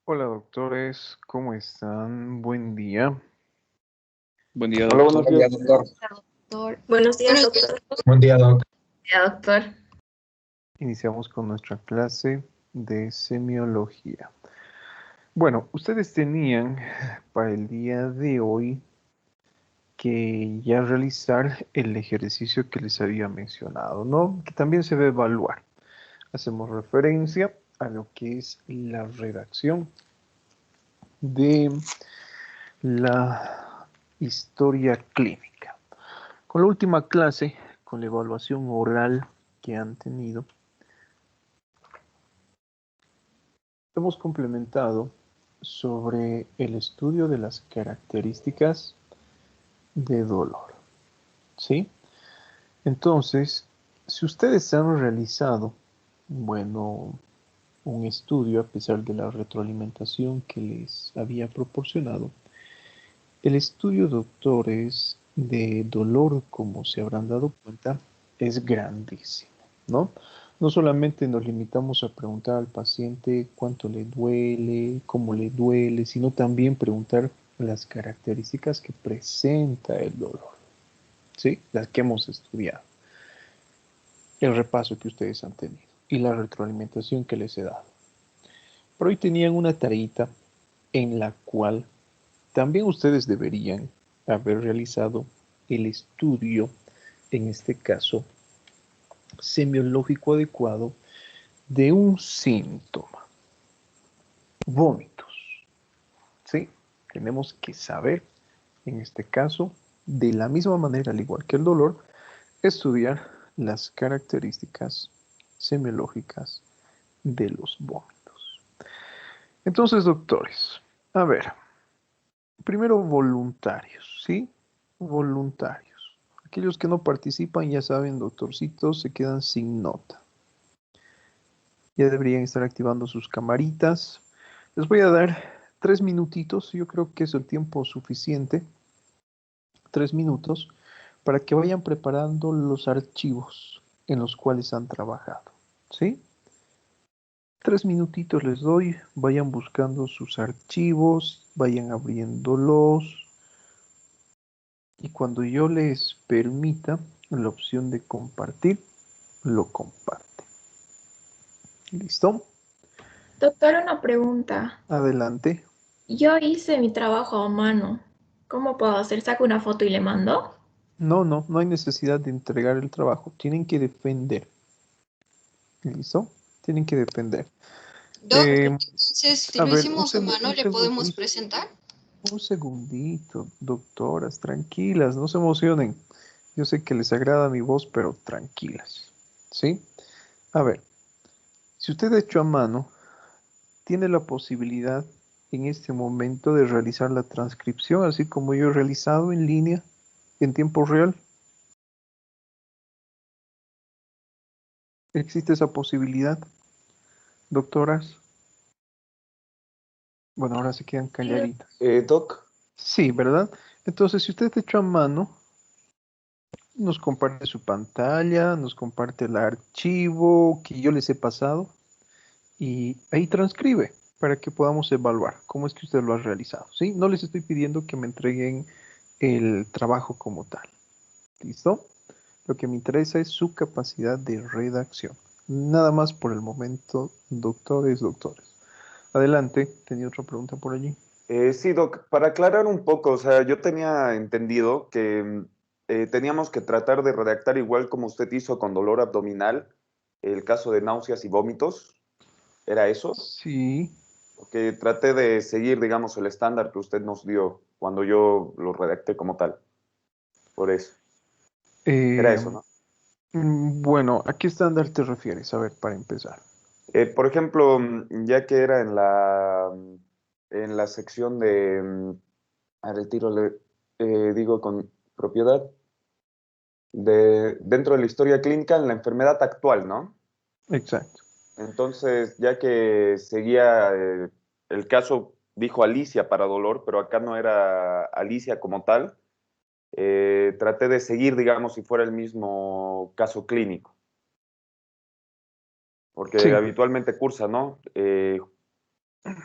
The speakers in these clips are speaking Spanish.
Hola doctores, ¿cómo están? Buen día. Buen día, Hola, doctor. buenos días, doctor. Doctor. Buenos días, doctor. Buen día, doc. Ya, doctor. Iniciamos con nuestra clase de semiología. Bueno, ustedes tenían para el día de hoy que ya realizar el ejercicio que les había mencionado, ¿no? Que también se va a evaluar. Hacemos referencia a lo que es la redacción de la historia clínica. Con la última clase, con la evaluación oral que han tenido, hemos complementado sobre el estudio de las características de dolor. ¿Sí? Entonces, si ustedes han realizado, bueno, un estudio a pesar de la retroalimentación que les había proporcionado, el estudio, doctores, de dolor, como se habrán dado cuenta, es grandísimo, ¿no? No solamente nos limitamos a preguntar al paciente cuánto le duele, cómo le duele, sino también preguntar las características que presenta el dolor, ¿sí? Las que hemos estudiado, el repaso que ustedes han tenido y la retroalimentación que les he dado. Pero hoy tenían una tareita en la cual también ustedes deberían haber realizado el estudio, en este caso, semiológico adecuado de un síntoma, vómitos. ¿Sí? Tenemos que saber, en este caso, de la misma manera, al igual que el dolor, estudiar las características semiológicas de los vómitos. Entonces, doctores, a ver, primero voluntarios, ¿sí? Voluntarios. Aquellos que no participan, ya saben, doctorcitos, se quedan sin nota. Ya deberían estar activando sus camaritas. Les voy a dar 3 minutitos, yo creo que es el tiempo suficiente, 3 minutos, para que vayan preparando los archivos en los cuales han trabajado. ¿Sí? 3 minutitos les doy, vayan buscando sus archivos, vayan abriéndolos y cuando yo les permita la opción de compartir, lo comparte. ¿Listo? Doctor, una pregunta. Adelante. Yo hice mi trabajo a mano. ¿Cómo puedo hacer? ¿Saco una foto y le mando? No, no, no hay necesidad de entregar el trabajo. Tienen que defender. ¿Listo? Tienen que defender. Doc, Eh, entonces, si a lo ver, hicimos a mano, ¿le podemos presentar? un segundito, doctoras, tranquilas, no se emocionen. Yo sé que les agrada mi voz, pero tranquilas. ¿Sí? A ver, si usted ha hecho a mano, tiene la posibilidad en este momento de realizar la transcripción, así como yo he realizado en línea, en tiempo real. ¿Existe esa posibilidad, doctoras? Bueno, ahora se quedan calladitas. Doc, Sí, ¿verdad? Entonces, si usted ha hecho a mano, nos comparte su pantalla, nos comparte el archivo que yo les he pasado y ahí transcribe para que podamos evaluar cómo es que usted lo ha realizado, ¿sí? No les estoy pidiendo que me entreguen el trabajo como tal, ¿listo? Lo que me interesa es su capacidad de redacción. Nada más por el momento, doctores. Adelante, tenía otra pregunta por allí. sí, Doc, para aclarar un poco, o sea, yo tenía entendido que teníamos que tratar de redactar igual como usted hizo con dolor abdominal, el caso de náuseas y vómitos, ¿era eso? Sí, Porque traté de seguir, digamos, el estándar que usted nos dio cuando yo lo redacté como tal, por eso. Era eh, eso, ¿no? bueno, ¿a qué estándar te refieres? A ver, para empezar. Por ejemplo, ya que era en la sección de, a ver, tiro, digo con propiedad, dentro de la historia clínica en la enfermedad actual, ¿no? Exacto. Entonces, ya que seguía el caso, dijo Alicia para dolor, pero acá no era Alicia como tal, traté de seguir, digamos, si fuera el mismo caso clínico, porque Sí, habitualmente cursa, ¿no?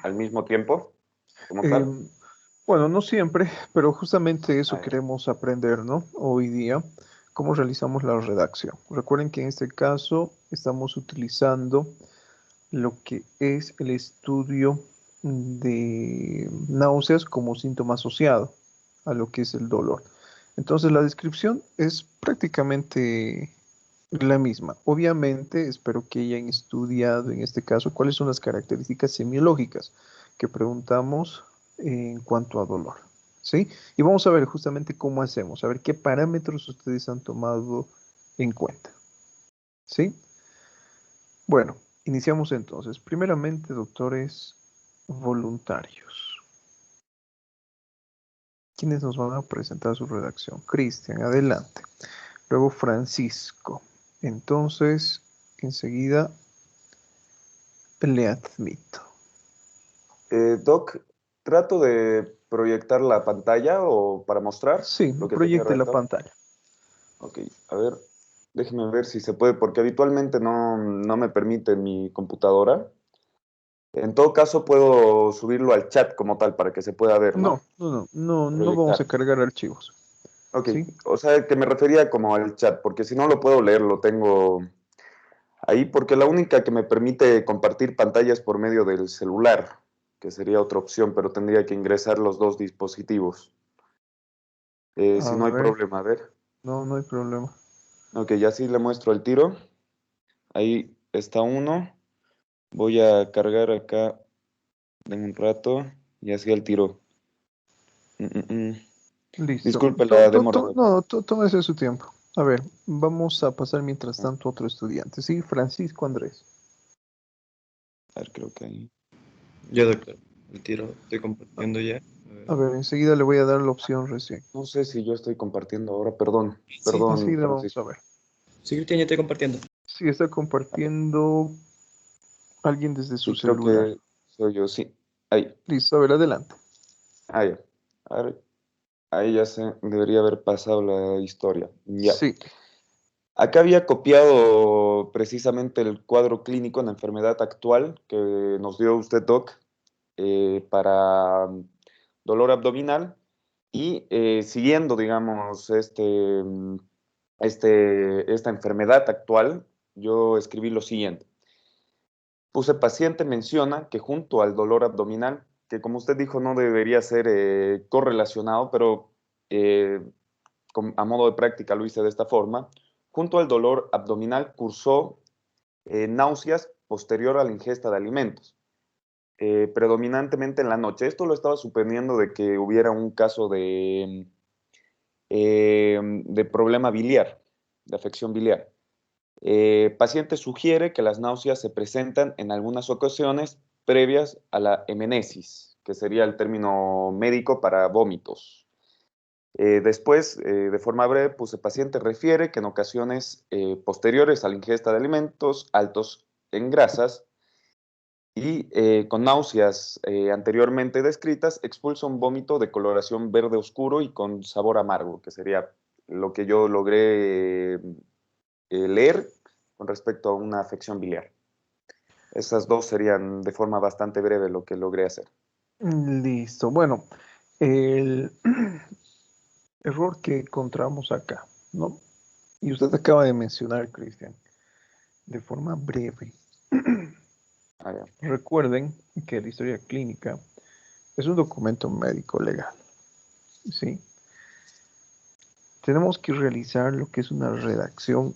al mismo tiempo, como tal. Bueno, no siempre, pero justamente eso Ah, ya. queremos aprender, ¿no? Hoy día, cómo realizamos la redacción. Recuerden que en este caso estamos utilizando lo que es el estudio de náuseas como síntoma asociado a lo que es el dolor. Entonces la descripción es prácticamente la misma. Obviamente, espero que hayan estudiado en este caso cuáles son las características semiológicas que preguntamos en cuanto a dolor. ¿Sí? Y vamos a ver justamente cómo hacemos, a ver qué parámetros ustedes han tomado en cuenta. ¿Sí? Bueno, iniciamos entonces. Primeramente, doctores voluntarios. ¿Quiénes nos van a presentar su redacción? Cristian, adelante. Luego Francisco. Entonces, enseguida le admito. Doc, ¿trato de proyectar la pantalla o para mostrar Sí, lo que tenía proyecte la redactado? pantalla. Ok, a ver, déjeme ver si se puede, porque habitualmente no me permite mi computadora. En todo caso, puedo subirlo al chat como tal para que se pueda ver, ¿no? No vamos a Proyectar. cargar archivos. Ok, ¿Sí? o sea, que me refería como al chat, porque si no lo puedo leer, lo tengo ahí, porque la única que me permite compartir pantalla es por medio del celular, que sería otra opción, pero tendría que ingresar los dos dispositivos. A Si no hay ver, problema, a ver. no hay problema. Ok, ya sí le muestro el tiro. Ahí está uno. Voy a cargar acá en un rato y así el tiro. Mm, mm, mm. Listo. Disculpe la demora, Doc. No, tómese su tiempo. A ver, vamos a pasar mientras tanto a otro estudiante. Sí, Francisco Andrés. A ver, creo que ahí. Ya, doctor. El tiro. Estoy compartiendo ya. A ver. A ver, enseguida le voy a dar la opción recién. No sé si yo estoy compartiendo ahora, perdón. Sí, Perdón, Enseguida vamos a Francisco. ver. sí, Cristian, ya estoy compartiendo. Sí, está compartiendo alguien desde su Sí, creo celular. que soy yo, sí. Ahí, Listo, a ver, adelante. ahí. A ver, ahí ya se debería haber pasado la historia. Ya. Sí, Acá había copiado precisamente el cuadro clínico en la enfermedad actual que nos dio usted, Doc, para dolor abdominal y siguiendo, digamos, esta enfermedad actual, yo escribí lo siguiente. Puse paciente menciona que junto al dolor abdominal, que como usted dijo no debería ser correlacionado, pero eh, a modo de práctica lo hice de esta forma, junto al dolor abdominal cursó náuseas posterior a la ingesta de alimentos, predominantemente en la noche. Esto lo estaba suponiendo de que hubiera un caso de problema biliar, de afección biliar. Paciente sugiere que las náuseas se presentan en algunas ocasiones previas a la emenesis, que sería el término médico para vómitos. Después, de forma breve, puse paciente refiere que en ocasiones posteriores a la ingesta de alimentos altos en grasas y con náuseas anteriormente descritas, expulsa un vómito de coloración verde oscuro y con sabor amargo, que sería lo que yo logré leer con respecto a una afección biliar. Esas dos serían de forma bastante breve lo que logré hacer. listo. Bueno, el error que encontramos acá, ¿no? Y usted acaba de mencionar, Cristian, de forma breve. Ah, ya. Recuerden que la historia clínica es un documento médico legal, ¿sí? Tenemos que realizar lo que es una redacción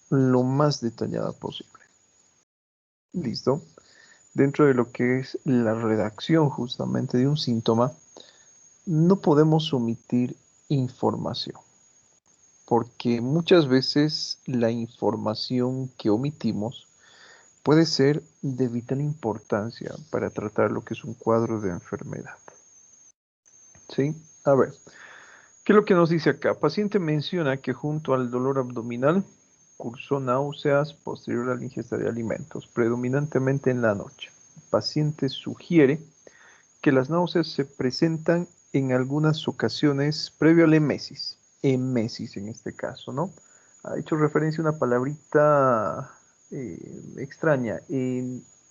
lo más detallada posible. ¿Listo? Dentro de lo que es la redacción justamente de un síntoma, no podemos omitir información, porque muchas veces la información que omitimos puede ser de vital importancia para tratar lo que es un cuadro de enfermedad. ¿Sí? A ver, ¿qué es lo que nos dice acá? Paciente menciona que junto al dolor abdominal cursó náuseas posterior a la ingesta de alimentos, predominantemente en la noche. Paciente sugiere que las náuseas se presentan en algunas ocasiones previo a la emesis en este caso, ¿no? Ha hecho referencia a una palabrita extraña,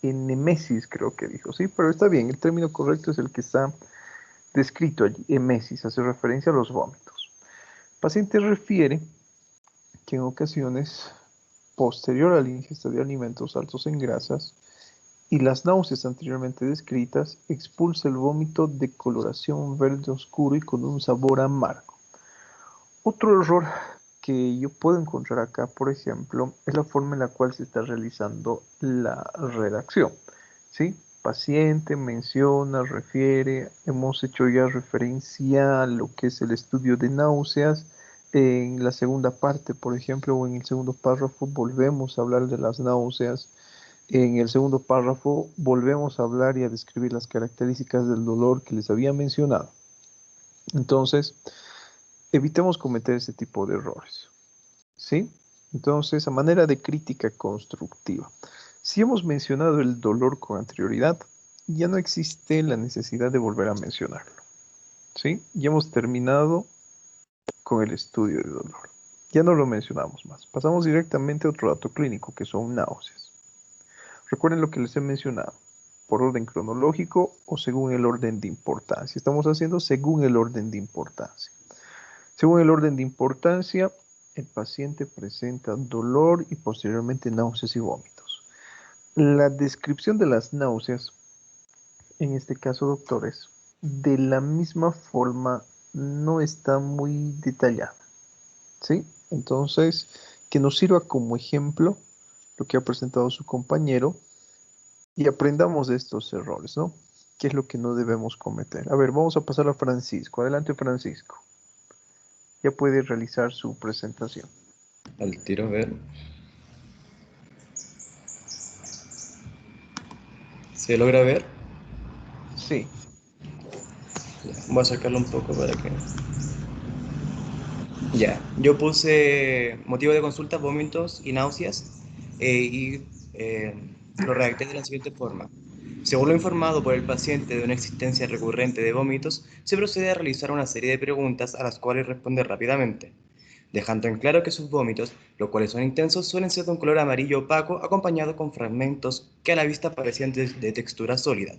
enemesis, creo que dijo, ¿sí? Pero está bien, el término correcto es el que está descrito allí, emesis, hace referencia a los vómitos. El paciente refiere que en ocasiones, posterior a la ingesta de alimentos altos en grasas y las náuseas anteriormente descritas, expulsa el vómito de coloración verde oscuro y con un sabor amargo. Otro error que yo puedo encontrar acá, por ejemplo, es la forma en la cual se está realizando la redacción, ¿sí? Paciente menciona, refiere, hemos hecho ya referencia a lo que es el estudio de náuseas. En la segunda parte, por ejemplo, o en el segundo párrafo, volvemos a hablar de las náuseas. En el segundo párrafo, volvemos a hablar y a describir las características del dolor que les había mencionado. Entonces, evitemos cometer ese tipo de errores, ¿sí? Entonces, a manera de crítica constructiva, si hemos mencionado el dolor con anterioridad, ya no existe la necesidad de volver a mencionarlo, ¿sí? Ya hemos terminado con el estudio de dolor. Ya no lo mencionamos más. Pasamos directamente a otro dato clínico, que son náuseas. Recuerden lo que les he mencionado, por orden cronológico o según el orden de importancia. Estamos haciendo según el orden de importancia. Según el orden de importancia, el paciente presenta dolor y posteriormente náuseas y vómitos. La descripción de las náuseas, en este caso, doctores, de la misma forma no está muy detallada, ¿sí? Entonces, que nos sirva como ejemplo lo que ha presentado su compañero y aprendamos de estos errores, ¿no? ¿Qué es lo que no debemos cometer? A ver, vamos a pasar a Francisco. Adelante, Francisco. Ya puede realizar su presentación. Al tiro, a ver. ¿Se logra ver? Sí. Voy a sacarlo un poco para que... Ya, yo puse motivo de consulta, vómitos y náuseas lo redacté de la siguiente forma. Según lo informado por el paciente de una existencia recurrente de vómitos, se procede a realizar una serie de preguntas a las cuales responde rápidamente, dejando en claro que sus vómitos, los cuales son intensos, suelen ser de un color amarillo opaco acompañado con fragmentos que a la vista parecían de textura sólida.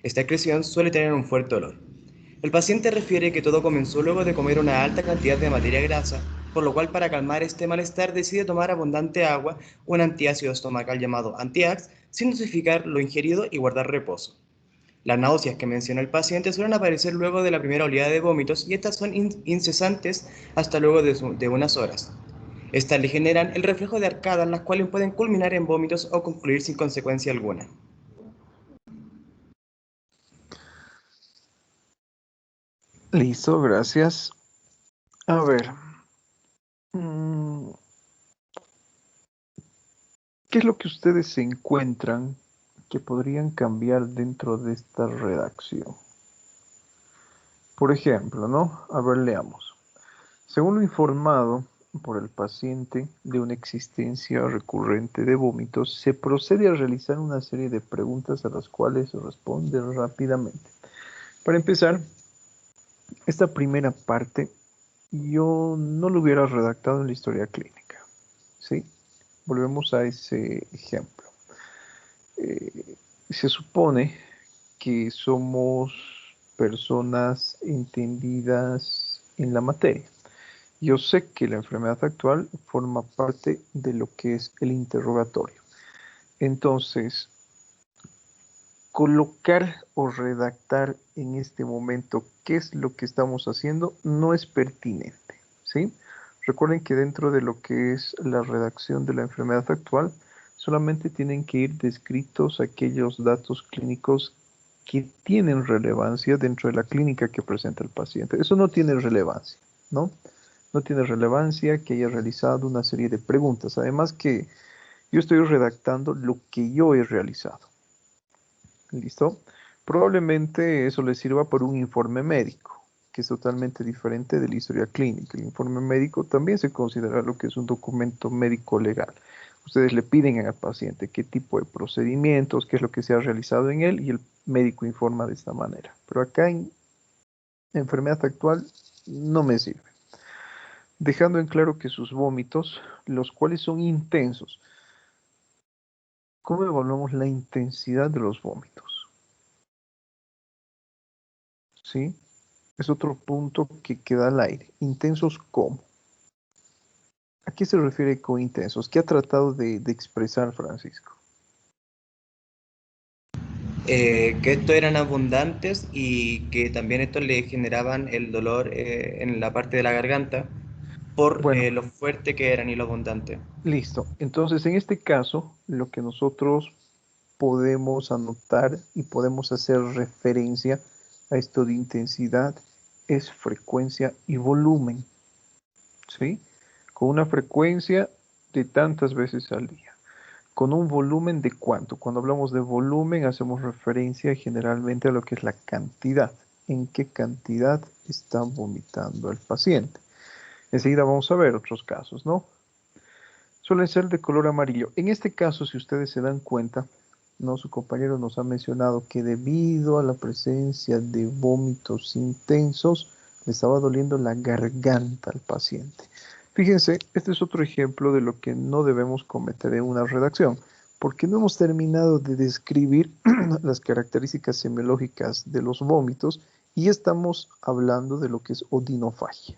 Esta excreción suele tener un fuerte olor. El paciente refiere que todo comenzó luego de comer una alta cantidad de materia grasa, por lo cual para calmar este malestar decide tomar abundante agua, un antiácido estomacal llamado Antiax, sin dosificar lo ingerido y guardar reposo. Las náuseas que menciona el paciente suelen aparecer luego de la primera oleada de vómitos y estas son incesantes hasta luego de unas horas. Estas le generan el reflejo de arcadas, las cuales pueden culminar en vómitos o concluir sin consecuencia alguna. Listo, gracias. A ver. ¿Qué es lo que ustedes encuentran que podrían cambiar dentro de esta redacción? Por ejemplo, ¿no? A ver, leamos. Según lo informado por el paciente de una existencia recurrente de vómitos, se procede a realizar una serie de preguntas a las cuales se responde rápidamente. Para empezar, esta primera parte yo no lo hubiera redactado en la historia clínica, ¿sí? Volvemos a ese ejemplo. Se supone que somos personas entendidas en la materia. Yo sé que la enfermedad actual forma parte de lo que es el interrogatorio. Entonces, colocar o redactar en este momento qué es lo que estamos haciendo no es pertinente, ¿sí? Recuerden que dentro de lo que es la redacción de la enfermedad actual, solamente tienen que ir descritos aquellos datos clínicos que tienen relevancia dentro de la clínica que presenta el paciente. Eso no tiene relevancia, ¿no? No tiene relevancia que haya realizado una serie de preguntas. Además que yo estoy redactando lo que yo he realizado. ¿Listo? Probablemente eso les sirva para un informe médico, que es totalmente diferente de la historia clínica. El informe médico también se considera lo que es un documento médico legal. Ustedes le piden al paciente qué tipo de procedimientos, qué es lo que se ha realizado en él y el médico informa de esta manera. Pero acá en enfermedad actual no me sirve. Dejando en claro que sus vómitos, los cuales son intensos, ¿Cómo evaluamos la intensidad de los vómitos? ¿Sí? Es otro punto que queda al aire. ¿Intensos cómo? ¿A qué se refiere con intensos? ¿Qué ha tratado de expresar Francisco? Que estos eran abundantes y que también estos le generaban el dolor en la parte de la garganta por Bueno, lo fuerte que eran y lo abundante. listo. Entonces, en este caso, lo que nosotros podemos anotar y podemos hacer referencia a esto de intensidad es frecuencia y volumen, ¿sí? Con una frecuencia de tantas veces al día. Con un volumen de cuánto. Cuando hablamos de volumen hacemos referencia generalmente a lo que es la cantidad. ¿En qué cantidad está vomitando el paciente? Enseguida vamos a ver otros casos, ¿no? Suelen ser de color amarillo. En este caso, si ustedes se dan cuenta, ¿no? Su compañero nos ha mencionado que debido a la presencia de vómitos intensos, le estaba doliendo la garganta al paciente. Fíjense, este es otro ejemplo de lo que no debemos cometer en una redacción, porque no hemos terminado de describir las características semiológicas de los vómitos y estamos hablando de lo que es odinofagia,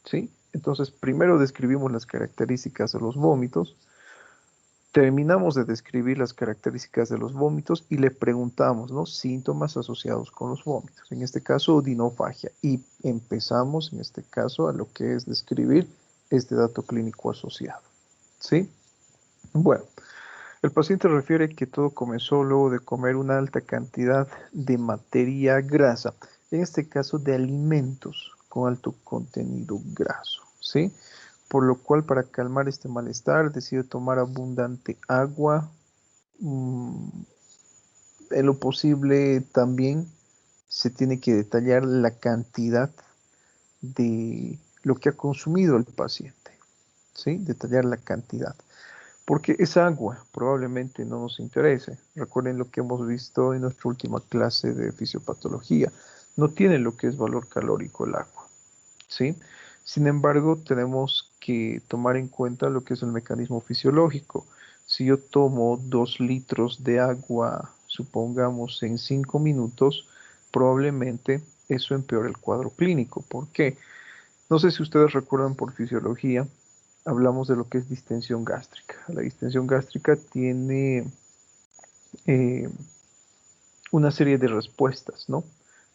¿sí? Entonces, primero describimos las características de los vómitos, terminamos de describir las características de los vómitos y le preguntamos, ¿no? Síntomas asociados con los vómitos. En este caso, odinofagia. Y empezamos, en este caso, a lo que es describir este dato clínico asociado. ¿Sí? Bueno, el paciente refiere que todo comenzó luego de comer una alta cantidad de materia grasa, en este caso de alimentos con alto contenido graso, ¿sí? Por lo cual, para calmar este malestar, decide tomar abundante agua. En lo posible también se tiene que detallar la cantidad de lo que ha consumido el paciente, ¿sí? Detallar la cantidad. Porque esa agua probablemente no nos interese. Recuerden lo que hemos visto en nuestra última clase de fisiopatología. No tiene lo que es valor calórico el agua, ¿sí? Sin embargo, tenemos que tomar en cuenta lo que es el mecanismo fisiológico. Si yo tomo 2 litros de agua, supongamos en 5 minutos, probablemente eso empeore el cuadro clínico. ¿Por qué? No sé si ustedes recuerdan por fisiología, hablamos de lo que es distensión gástrica. La distensión gástrica tiene eh, una serie de respuestas, ¿no?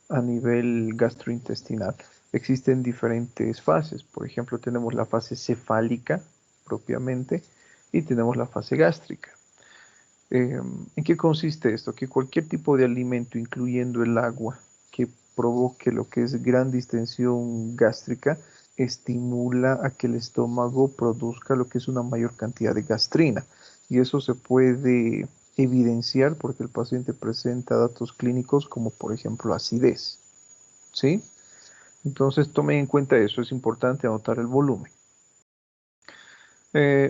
A nivel gastrointestinal. Existen diferentes fases. Por ejemplo, tenemos la fase cefálica propiamente y tenemos la fase gástrica. ¿En qué consiste esto? Que cualquier tipo de alimento, incluyendo el agua, que provoque lo que es gran distensión gástrica, estimula a que el estómago produzca lo que es una mayor cantidad de gastrina. Y eso se puede evidenciar porque el paciente presenta datos clínicos como por ejemplo acidez. ¿Sí? Entonces tomen en cuenta eso, es importante anotar el volumen.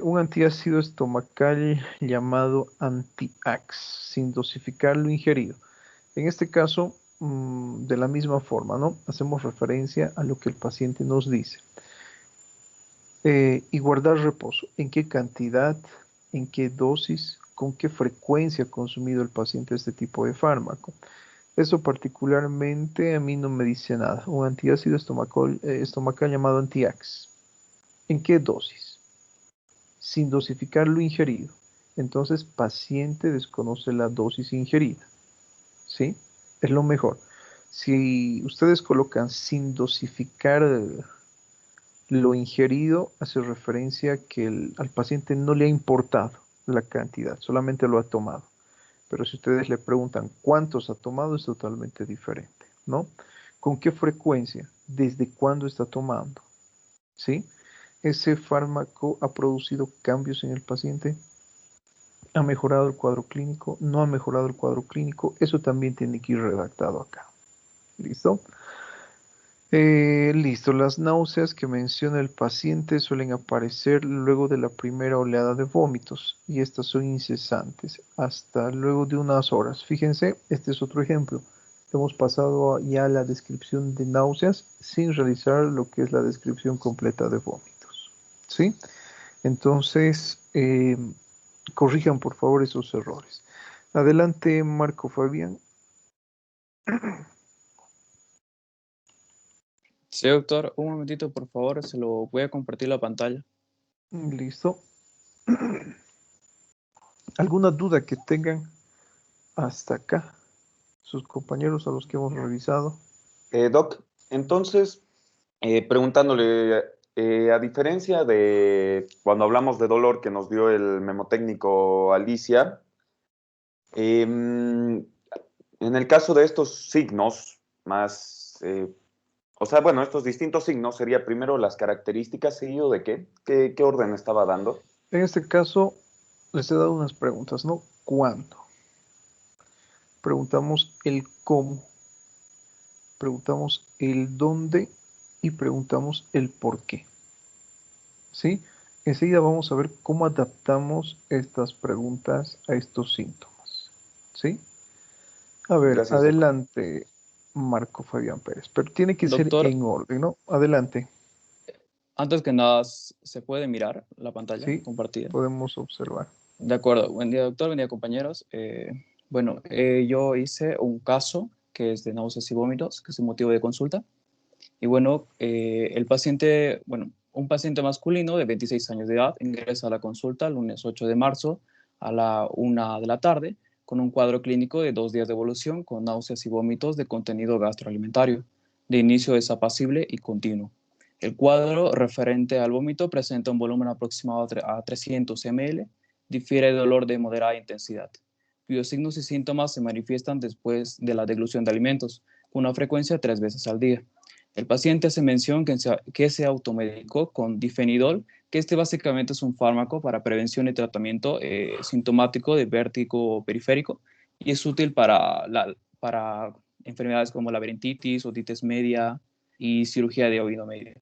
Un antiácido estomacal llamado Anti-Ax, sin dosificar lo ingerido. En este caso, de la misma forma, ¿no? Hacemos referencia a lo que el paciente nos dice. Y guardar reposo. ¿En qué cantidad? ¿En qué dosis? ¿Con qué frecuencia ha consumido el paciente este tipo de fármaco? Eso particularmente a mí no me dice nada. Un antiácido estomacal llamado Anti-Ax. ¿En qué dosis? Sin dosificar lo ingerido. Entonces, paciente desconoce la dosis ingerida. ¿Sí? Es lo mejor. Si ustedes colocan sin dosificar lo ingerido, hace referencia que al paciente no le ha importado la cantidad, solamente lo ha tomado. Pero si ustedes le preguntan cuántos ha tomado, es totalmente diferente, ¿no? ¿Con qué frecuencia? ¿Desde cuándo está tomando? ¿Sí? ¿Ese fármaco ha producido cambios en el paciente? ¿Ha mejorado el cuadro clínico? ¿No ha mejorado el cuadro clínico? Eso también tiene que ir redactado acá. ¿Listo? Listo. Las náuseas que menciona el paciente suelen aparecer luego de la primera oleada de vómitos y estas son incesantes hasta luego de unas horas. Fíjense, este es otro ejemplo. Hemos pasado ya a la descripción de náuseas sin realizar lo que es la descripción completa de vómitos. ¿Sí? Entonces, corrijan por favor esos errores. Adelante, Marco Fabián. Sí, doctor, un momentito, por favor, se lo voy a compartir la pantalla. Listo. ¿Alguna duda que tengan hasta acá sus compañeros a los que hemos revisado? Doc, entonces, preguntándole, a diferencia de cuando hablamos de dolor que nos dio el memotécnico Alicia, en el caso de estos signos más, o sea, bueno, estos distintos signos sería primero las características seguido de qué, qué orden estaba dando. En este caso, les he dado unas preguntas, ¿no? ¿Cuándo? Preguntamos el cómo, preguntamos el dónde y preguntamos el por qué. ¿Sí? Enseguida vamos a ver cómo adaptamos estas preguntas a estos síntomas. ¿Sí? A ver, Gracias, Doc. adelante, Marco Fabián Pérez, pero tiene que ser Doctor, en orden, ¿no? Adelante, antes que nada, ¿se puede mirar la pantalla ¿sí? compartida? Podemos observar. De acuerdo. Buen día, doctor. Buen día, compañeros. Yo hice un caso que es de náuseas y vómitos, que es el motivo de consulta. Y bueno, un paciente masculino de 26 años de edad ingresa a la consulta el lunes 8 de marzo a la 1 de la tarde con un cuadro clínico de 2 días de evolución con náuseas y vómitos de contenido gastroalimentario. De inicio es apacible y continuo. El cuadro referente al vómito presenta un volumen aproximado a 300 ml, difiere de dolor de moderada intensidad, cuyos signos y síntomas se manifiestan después de la deglución de alimentos, con una frecuencia de 3 veces al día. El paciente hace mención que se automedicó con difenidol, que este básicamente es un fármaco para prevención y tratamiento sintomático de vértigo periférico y es útil para enfermedades como laberintitis, otitis media y cirugía de oído medio.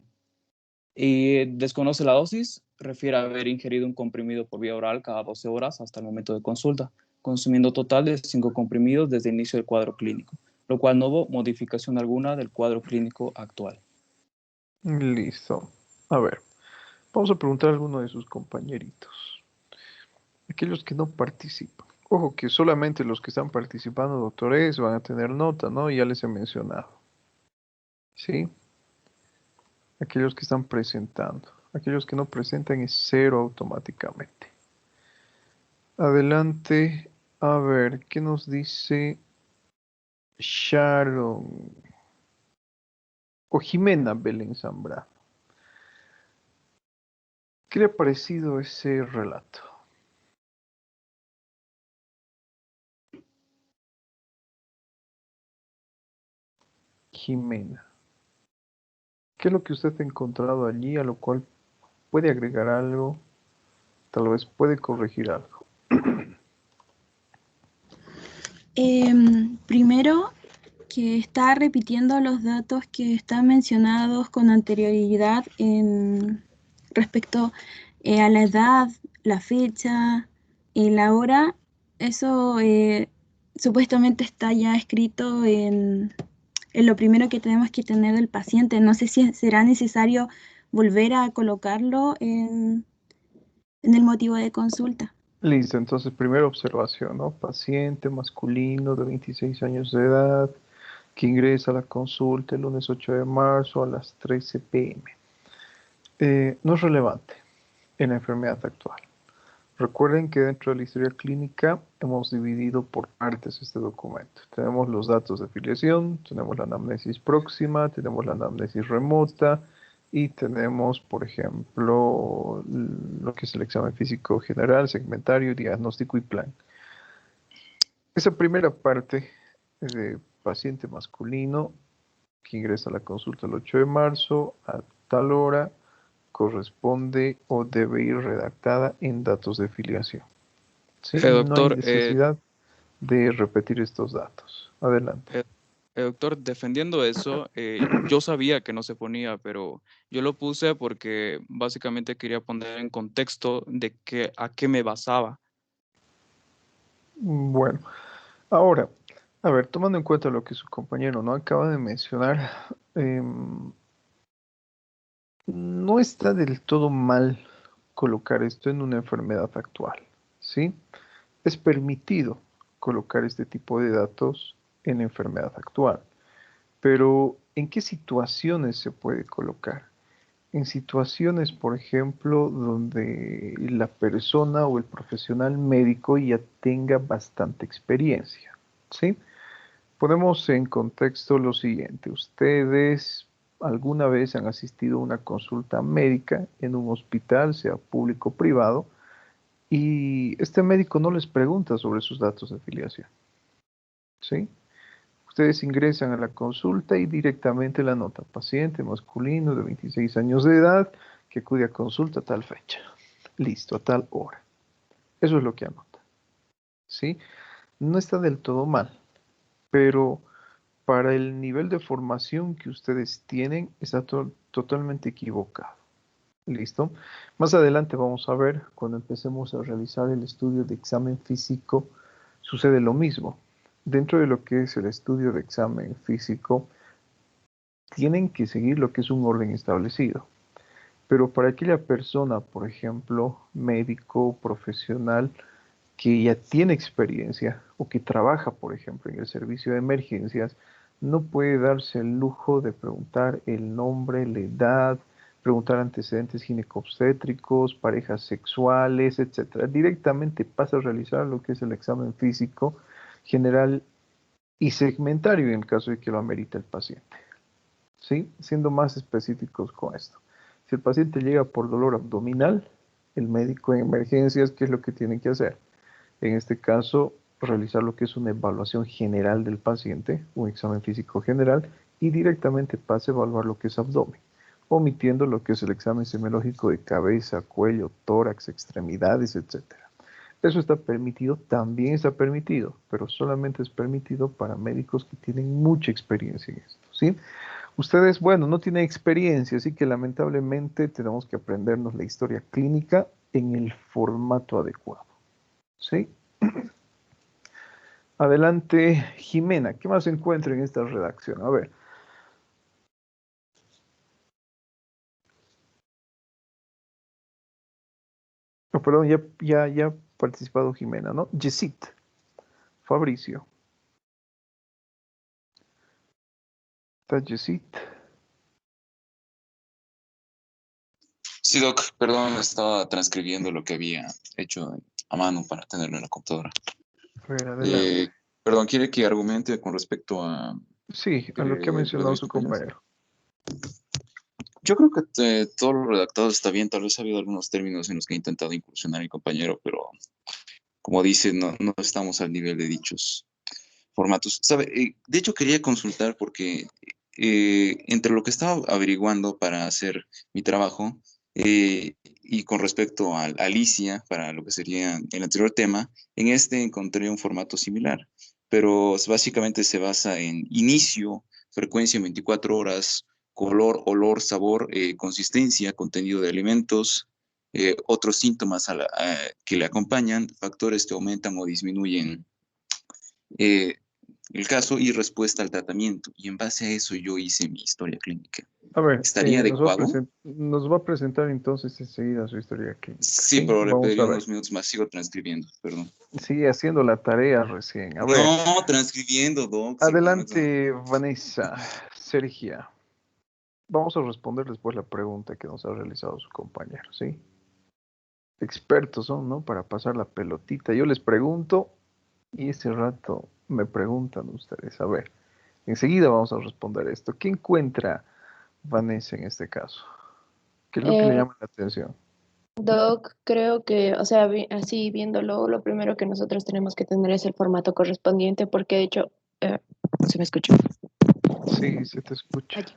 Y desconoce la dosis, refiere a haber ingerido un comprimido por vía oral cada 12 horas hasta el momento de consulta, consumiendo total de 5 comprimidos desde el inicio del cuadro clínico, lo cual no hubo modificación alguna del cuadro clínico actual. Listo. A ver, vamos a preguntar a alguno de sus compañeritos, aquellos que no participan. Ojo que solamente los que están participando, doctores, van a tener nota, ¿no? Ya les he mencionado. ¿Sí? Aquellos que están presentando. Aquellos que no presentan es cero automáticamente. Adelante. A ver, ¿qué nos dice Sharon o Jimena Belén Zambrano? ¿Qué le ha parecido ese relato? Jimena, ¿qué es lo que usted ha encontrado allí a lo cual puede agregar algo? Tal vez puede corregir algo. Primero, que está repitiendo los datos que están mencionados con anterioridad respecto a la edad, la fecha y la hora. Eso supuestamente está ya escrito en lo primero que tenemos que tener del paciente. No sé si será necesario volver a colocarlo en el motivo de consulta. Listo, entonces primera observación, ¿no? Paciente masculino de 26 años de edad que ingresa a la consulta el lunes 8 de marzo a las 13 p.m. No es relevante en la enfermedad actual. Recuerden que dentro de la historia clínica hemos dividido por partes este documento. Tenemos los datos de filiación, tenemos la anamnesis próxima, tenemos la anamnesis remota y tenemos, por ejemplo, lo que es el examen físico general, segmentario, diagnóstico y plan. Esa primera parte de paciente masculino que ingresa a la consulta el 8 de marzo a tal hora corresponde o debe ir redactada en datos de filiación. ¿Sí? No hay Doctor, necesidad de repetir estos datos. Adelante. doctor, defendiendo eso, yo sabía que no se ponía, pero yo lo puse porque básicamente quería poner en contexto de a qué me basaba. Bueno, ahora, a ver, tomando en cuenta lo que su compañero no acaba de mencionar, no está del todo mal colocar esto en una enfermedad actual, ¿sí? Es permitido colocar este tipo de datos en la enfermedad actual. Pero, ¿en qué situaciones se puede colocar? En situaciones, por ejemplo, donde la persona o el profesional médico ya tenga bastante experiencia, ¿sí? Ponemos en contexto lo siguiente. Ustedes alguna vez han asistido a una consulta médica en un hospital, sea público o privado, y este médico no les pregunta sobre sus datos de afiliación, ¿sí? Ustedes ingresan a la consulta y directamente la nota, paciente masculino de 26 años de edad que acude a consulta a tal fecha. Listo, a tal hora. Eso es lo que anota, ¿sí? No está del todo mal, pero para el nivel de formación que ustedes tienen está totalmente equivocado. ¿Listo? Más adelante vamos a ver, cuando empecemos a realizar el estudio de examen físico, sucede lo mismo. Dentro de lo que es el estudio de examen físico, tienen que seguir lo que es un orden establecido. Pero para aquella persona, por ejemplo, médico, profesional, que ya tiene experiencia o que trabaja, por ejemplo, en el servicio de emergencias, no puede darse el lujo de preguntar el nombre, la edad, preguntar antecedentes ginecobstétricos, parejas sexuales, etcétera. Directamente pasa a realizar lo que es el examen físico general y segmentario en el caso de que lo amerite el paciente. ¿Sí? Siendo más específicos con esto. Si el paciente llega por dolor abdominal, el médico en emergencias, ¿qué es lo que tiene que hacer? En este caso, realizar lo que es una evaluación general del paciente, un examen físico general, y directamente pase a evaluar lo que es abdomen, omitiendo lo que es el examen semiológico de cabeza, cuello, tórax, extremidades, etcétera. Eso está permitido, también está permitido, pero solamente es permitido para médicos que tienen mucha experiencia en esto, ¿sí? Ustedes, bueno, no tienen experiencia, así que lamentablemente tenemos que aprendernos la historia clínica en el formato adecuado, ¿sí? Adelante, Jimena, ¿qué más se encuentra en esta redacción? A ver. Oh, perdón, ya ha participado Jimena, ¿no? Yesit, Fabricio. ¿Está Yesit? Sí, Doc, perdón, estaba transcribiendo lo que había hecho a mano para tenerlo en la computadora. A ver, adelante. Perdón, ¿quiere que argumente con respecto a Sí, a lo que ha lo de mencionado mis su compañeros? compañero. Yo creo que todo lo redactado está bien, tal vez ha habido algunos términos en los que ha intentado incursionar mi compañero, pero como dice, no estamos al nivel de dichos formatos. ¿Sabe? De hecho, quería consultar porque entre lo que estaba averiguando para hacer mi trabajo y con respecto a Alicia, para lo que sería el anterior tema, en este encontré un formato similar, pero básicamente se basa en inicio, frecuencia 24 horas, color, olor, sabor, consistencia, contenido de alimentos, otros síntomas que le acompañan, factores que aumentan o disminuyen eh, el caso y respuesta al tratamiento. Y en base a eso yo hice mi historia clínica. A ver, ¿Estaría adecuado? nos va a presentar entonces enseguida su historia clínica, Sí, ¿sí? pero le Vamos a pediría ver. unos minutos más. Sigo transcribiendo, perdón. Sigue haciendo la tarea recién. A ver, No, transcribiendo, Doc. adelante, Vanessa, Sergia. Vamos a responder después la pregunta que nos ha realizado su compañero, ¿sí? Expertos son, ¿no? Para pasar la pelotita. Yo les pregunto y ese rato me preguntan ustedes. A ver, enseguida vamos a responder esto. ¿Qué encuentra Vanessa en este caso? ¿Qué es lo que le Eh, llama la atención? Doc, creo que, o sea, así viéndolo, lo primero que nosotros tenemos que tener es el formato correspondiente, porque de hecho, ¿se me escucha? Sí, se te escucha. Allí.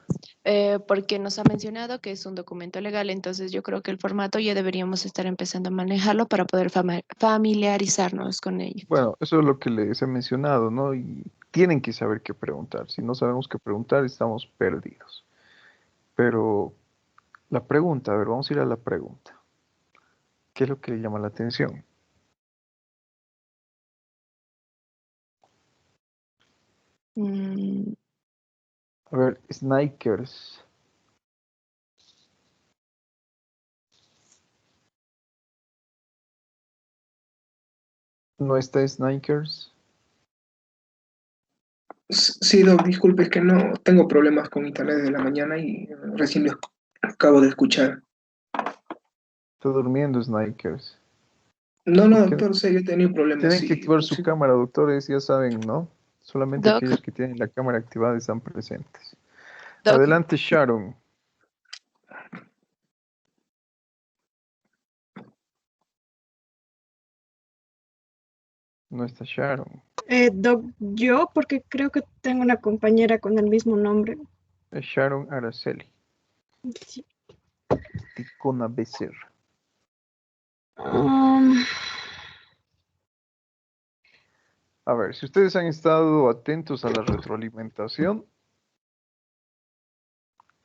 Porque nos ha mencionado que es un documento legal, entonces yo creo que el formato ya deberíamos estar empezando a manejarlo para poder familiarizarnos con ello. Bueno, eso es lo que les he mencionado, ¿no? Y tienen que saber qué preguntar. Si no sabemos qué preguntar, estamos perdidos. Pero la pregunta, a ver, vamos a ir a la pregunta. ¿Qué es lo que le llama la atención? Mm, A ver, Snikers. ¿No está Snikers? Sí, Doc, disculpe, es que no tengo problemas con internet desde la mañana y recién lo acabo de escuchar. Está durmiendo Snikers. No, no, ¿Por qué? doctor, sé, yo he tenido problemas. Tienen que Sí, activar su cámara, doctores, ya saben, ¿no? Solamente Doc, aquellos que tienen la cámara activada están presentes. Doc, Adelante, Sharon. No está Sharon. Doc, yo porque creo que tengo una compañera con el mismo nombre. Es Sharon Araceli. Sí. Ticona Becerra. Um, A ver, si ustedes han estado atentos a la retroalimentación,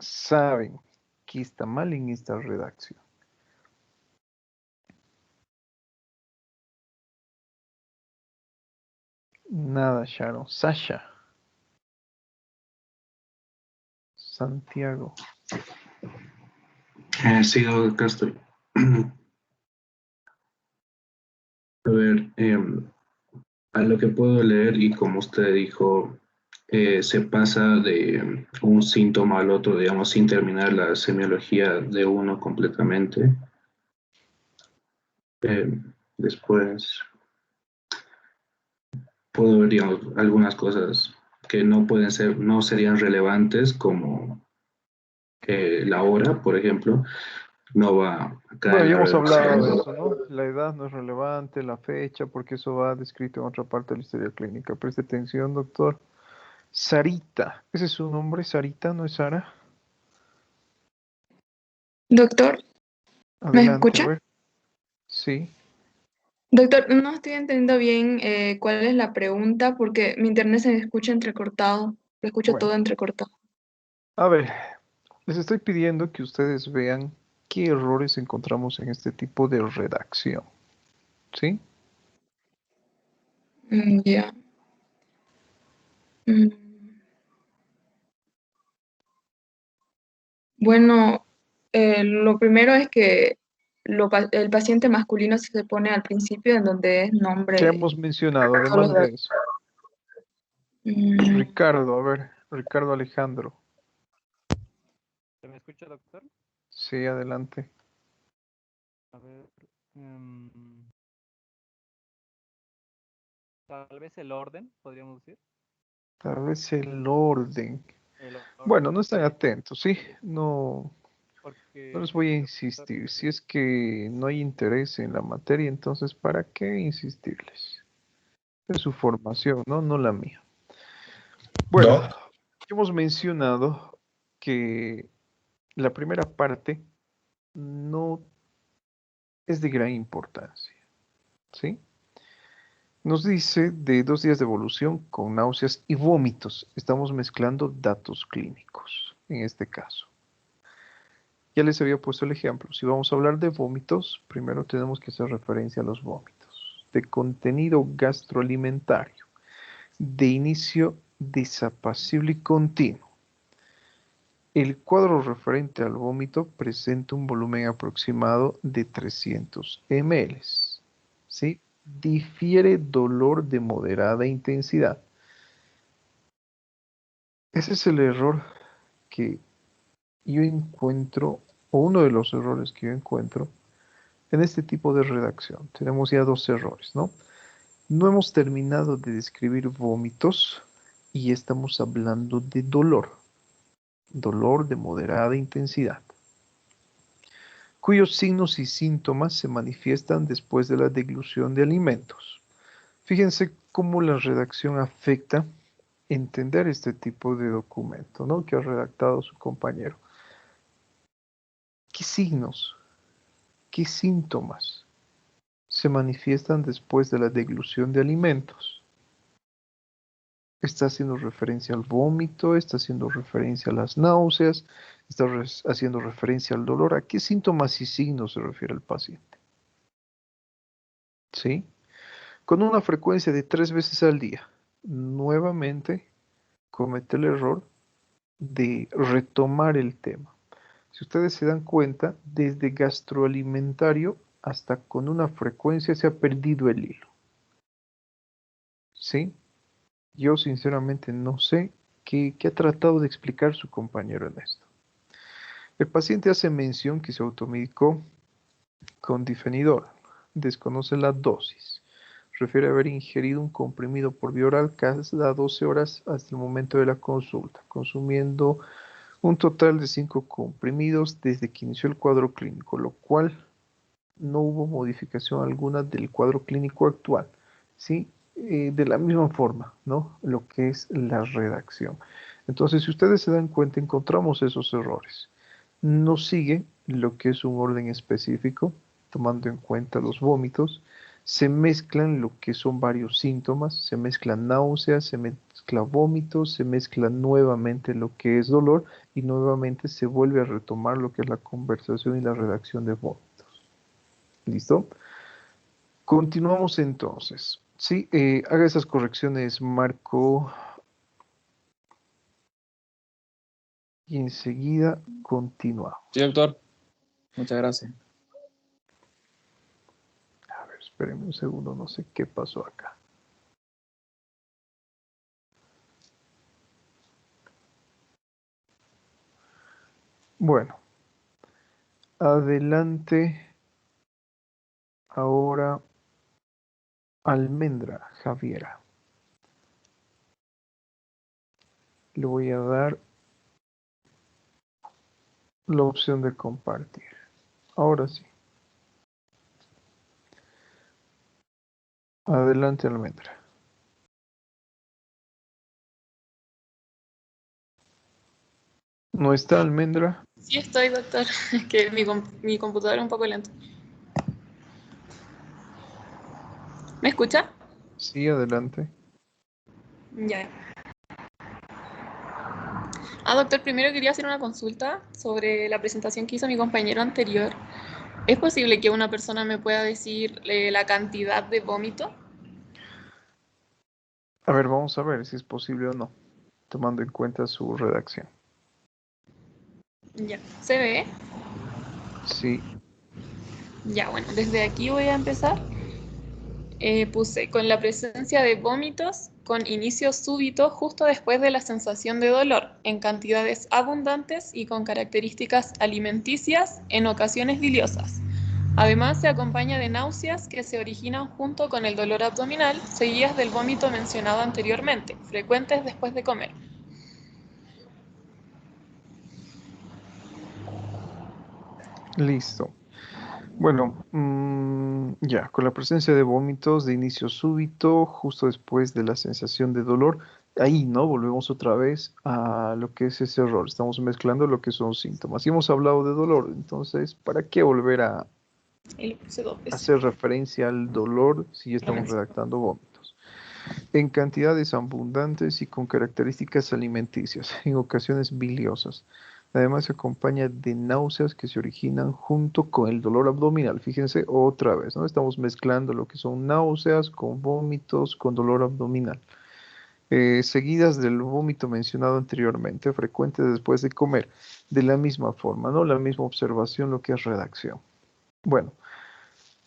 saben que está mal en esta redacción. Nada, Sharon. Sasha. Santiago. Sí, acá estoy. A ver, a lo que puedo leer y como usted dijo, se pasa de un síntoma al otro, digamos, sin terminar la semiología de uno completamente. Después puedo ver, digamos, algunas cosas que no pueden ser, no serían relevantes, como la hora, por ejemplo, no va acá Bueno, en ya la hemos hablado de redacción. eso, ¿no? La edad no es relevante, la fecha, porque eso va descrito en otra parte de la historia clínica. Preste atención, doctor. Sarita. ¿Ese es su nombre? Sarita, ¿no es Sara? Doctor, ¿me Adelante, a escucha? ver. Sí. Doctor, no estoy entendiendo bien cuál es la pregunta porque mi internet se me escucha entrecortado. Lo escucho Bueno, todo entrecortado. a ver. Les estoy pidiendo que ustedes vean qué errores encontramos en este tipo de redacción. ¿Sí? Ya. Mm, Bueno, lo primero es que el paciente masculino se pone al principio en donde es ¿Qué nombre. hemos mencionado Todos los además de eso? Mm, Ricardo, a ver. Ricardo Alejandro. ¿Se me escucha, doctor? Sí, adelante. A ver, tal vez el orden, podríamos decir. Tal vez el orden. El Bueno, orden, no están porque, atentos, ¿sí? No, no les voy a porque, doctor, insistir. Si es que no hay interés en la materia, entonces ¿para qué insistirles? Es su formación, ¿no? No la mía. Bueno, Doc, hemos mencionado que la primera parte no es de gran importancia, ¿sí? Nos dice de 2 días de evolución con náuseas y vómitos. Estamos mezclando datos clínicos en este caso. Ya les había puesto el ejemplo. Si vamos a hablar de vómitos, primero tenemos que hacer referencia a los vómitos. De contenido gastroalimentario, de inicio desapacible y continuo. El cuadro referente al vómito presenta un volumen aproximado de 300 ml. ¿Sí? Difiere dolor de moderada intensidad. Ese es el error que yo encuentro, o uno de los errores que yo encuentro en este tipo de redacción. Tenemos ya 2 errores, ¿no? No hemos terminado de describir vómitos y estamos hablando de dolor. Dolor de moderada intensidad, cuyos signos y síntomas se manifiestan después de la deglución de alimentos. Fíjense cómo la redacción afecta entender este tipo de documento, ¿no? Que ha redactado su compañero. ¿Qué signos, qué síntomas se manifiestan después de la deglución de alimentos? Está haciendo referencia al vómito, está haciendo referencia a las náuseas, está haciendo referencia al dolor. ¿A qué síntomas y signos se refiere el paciente? ¿Sí? Con una frecuencia de 3 veces al día. Nuevamente comete el error de retomar el tema. Si ustedes se dan cuenta, desde gastroalimentario hasta con una frecuencia se ha perdido el hilo. ¿sí? Yo sinceramente no sé qué ha tratado de explicar su compañero en esto. El paciente hace mención que se automedicó con difenidor, desconoce la dosis, refiere haber ingerido un comprimido por vía oral cada 12 horas hasta el momento de la consulta, consumiendo un total de 5 comprimidos desde que inició el cuadro clínico, lo cual no hubo modificación alguna del cuadro clínico actual, ¿sí? De la misma forma, ¿no? Lo que es la redacción. Entonces, si ustedes se dan cuenta, encontramos esos errores. No sigue lo que es un orden específico, tomando en cuenta los vómitos, se mezclan lo que son varios síntomas, se mezclan náuseas, se mezcla vómitos, se mezcla nuevamente lo que es dolor y nuevamente se vuelve a retomar lo que es la conversación y la redacción de vómitos. ¿Listo? Continuamos entonces. Sí, haga esas correcciones, Marco. Y enseguida continuamos. Sí, doctor. Muchas gracias. A ver, espérenme un segundo, no sé qué pasó acá. Bueno, adelante. Ahora, Almendra Javiera. Le voy a dar la opción de compartir. Ahora sí. Adelante, Almendra. ¿No está Almendra? Sí estoy, doctor. Es que mi computadora es un poco lento. ¿Me escucha? Sí, adelante. Ya. Doctor, primero quería hacer una consulta sobre la presentación que hizo mi compañero anterior. ¿Es posible que una persona me pueda decir la cantidad de vómito? A ver, vamos a ver si es posible o no, tomando en cuenta su redacción. Ya. ¿Se ve? Sí. Ya, bueno, desde aquí voy a empezar. Puse con la presencia de vómitos con inicio súbito justo después de la sensación de dolor, en cantidades abundantes y con características alimenticias, en ocasiones biliosas. Además, se acompaña de náuseas que se originan junto con el dolor abdominal, seguidas del vómito mencionado anteriormente, frecuentes después de comer. Listo. Bueno, ya, con la presencia de vómitos de inicio súbito, justo después de la sensación de dolor, ahí, ¿no? Volvemos otra vez a lo que es ese error. Estamos mezclando lo que son síntomas. Y hemos hablado de dolor, entonces, ¿para qué volver a hacer referencia al dolor si ya estamos redactando vómitos? En cantidades abundantes y con características alimenticias, en ocasiones biliosas. Además se acompaña de náuseas que se originan junto con el dolor abdominal. Fíjense otra vez, ¿no? Estamos mezclando lo que son náuseas con vómitos, con dolor abdominal. Seguidas del vómito mencionado anteriormente, frecuentes después de comer. De la misma forma, ¿no? La misma observación, lo que es redacción. Bueno,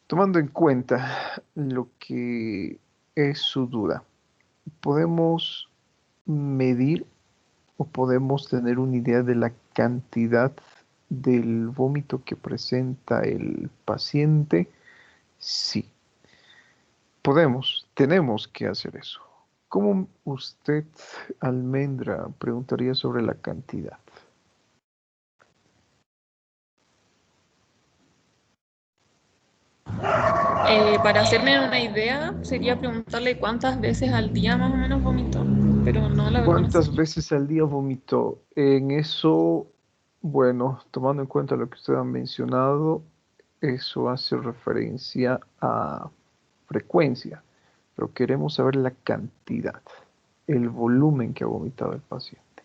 tomando en cuenta lo que es su duda, podemos medir o podemos tener una idea de la cantidad del vómito que presenta el paciente. Sí, tenemos que hacer eso. ¿Cómo usted, Almendra, preguntaría sobre la cantidad? Para hacerme una idea, sería preguntarle cuántas veces al día más o menos vomitó, pero no, la verdad no sé. ¿Cuántas veces al día vomitó? En eso, bueno, tomando en cuenta lo que usted ha mencionado, eso hace referencia a frecuencia, pero queremos saber la cantidad, el volumen que ha vomitado el paciente.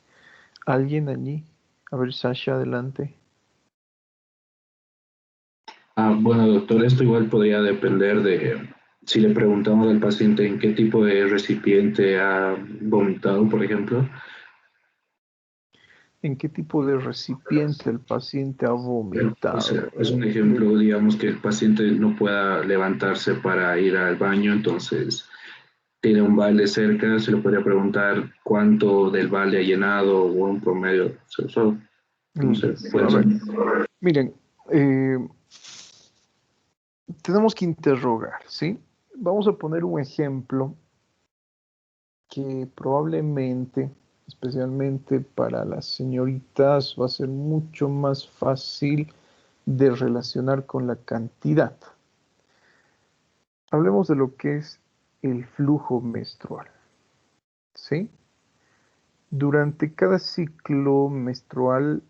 ¿Alguien allí? A ver, Sasha, adelante. Bueno, doctor, esto igual podría depender de si le preguntamos al paciente en qué tipo de recipiente ha vomitado, por ejemplo. ¿En qué tipo de recipiente el paciente ha vomitado? O sea, es un ejemplo, digamos que el paciente no pueda levantarse para ir al baño, entonces tiene un balde cerca, se le podría preguntar cuánto del balde ha llenado o un promedio. No sé, puede ser. Miren, tenemos que interrogar, ¿sí? Vamos a poner un ejemplo que probablemente, especialmente para las señoritas, va a ser mucho más fácil de relacionar con la cantidad. Hablemos de lo que es el flujo menstrual, ¿sí? Durante cada ciclo menstrual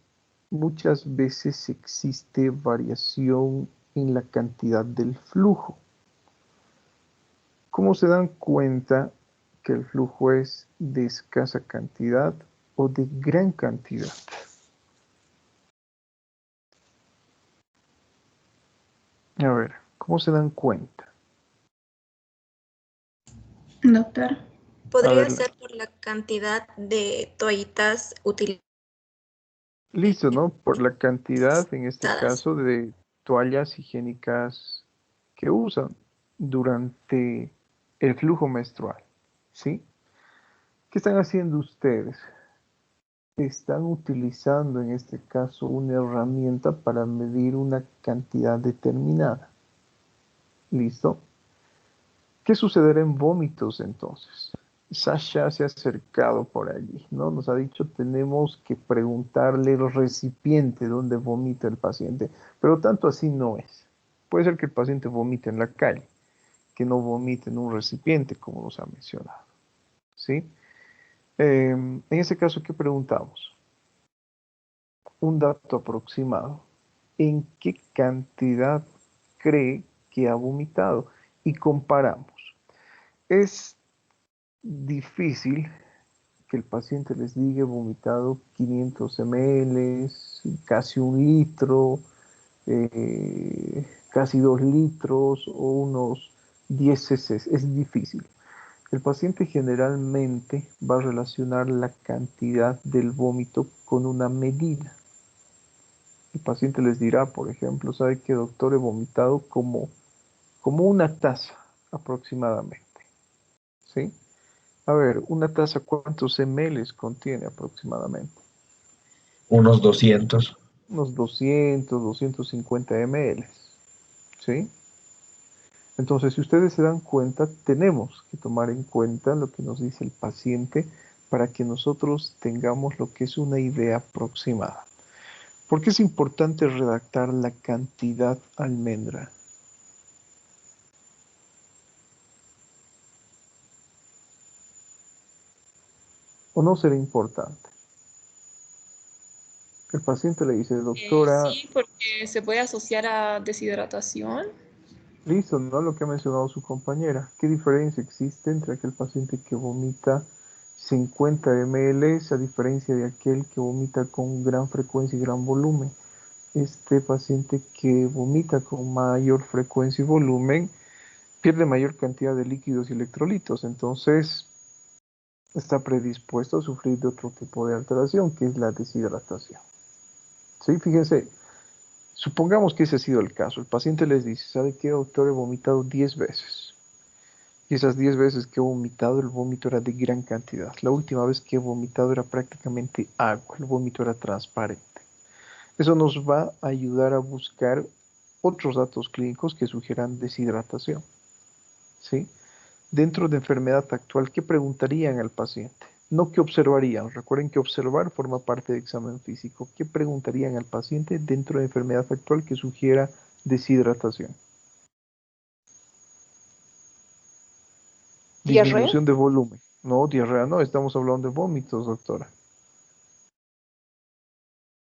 muchas veces existe variación en la cantidad del flujo. ¿Cómo se dan cuenta que el flujo es de escasa cantidad o de gran cantidad? A ver, ¿cómo se dan cuenta? Doctor. Podría ver, ser por la cantidad de toallitas utilizadas. Listo, ¿no? Por la cantidad, en este caso, de toallas higiénicas que usan durante el flujo menstrual, ¿sí? ¿Qué están haciendo ustedes? Están utilizando, en este caso, una herramienta para medir una cantidad determinada. ¿Listo? ¿Qué sucederá en vómitos entonces? Sasha se ha acercado por allí, ¿no? Nos ha dicho tenemos que preguntarle el recipiente donde vomita el paciente, pero tanto así no es. Puede ser que el paciente vomite en la calle, que no vomite en un recipiente, como nos ha mencionado, ¿sí? En ese caso, ¿qué preguntamos? Un dato aproximado. ¿En qué cantidad cree que ha vomitado? Y comparamos. Es difícil que el paciente les diga he vomitado 500 ml, casi 1 litro, casi 2 litros o unos 10 cc. Es difícil. El paciente generalmente va a relacionar la cantidad del vómito con una medida. El paciente les dirá, por ejemplo, ¿sabe qué, doctor? He vomitado como una taza aproximadamente, ¿sí? A ver, una taza, ¿cuántos ml contiene aproximadamente? Unos 200. Unos 200, 250 ml, ¿sí? Entonces, si ustedes se dan cuenta, tenemos que tomar en cuenta lo que nos dice el paciente para que nosotros tengamos lo que es una idea aproximada. ¿Por qué es importante redactar la cantidad almendra? ¿O no será importante? El paciente le dice, doctora, Sí, porque se puede asociar a deshidratación. listo, ¿no? Lo que ha mencionado su compañera. ¿Qué diferencia existe entre aquel paciente que vomita 50 ml a diferencia de aquel que vomita con gran frecuencia y gran volumen? Este paciente que vomita con mayor frecuencia y volumen pierde mayor cantidad de líquidos y electrolitos, entonces está predispuesto a sufrir de otro tipo de alteración, que es la deshidratación. ¿Sí? Fíjense, supongamos que ese ha sido el caso. El paciente les dice, ¿sabe qué, doctor? He vomitado 10 veces. Y esas 10 veces que he vomitado, el vómito era de gran cantidad. La última vez que he vomitado era prácticamente agua. El vómito era transparente. Eso nos va a ayudar a buscar otros datos clínicos que sugieran deshidratación. ¿Sí? Dentro de enfermedad actual, ¿qué preguntarían al paciente? No qué observarían. Recuerden que observar forma parte del examen físico. ¿Qué preguntarían al paciente dentro de enfermedad actual que sugiera deshidratación? ¿Diarrea? Disminución de volumen. No, diarrea no, estamos hablando de vómitos, doctora.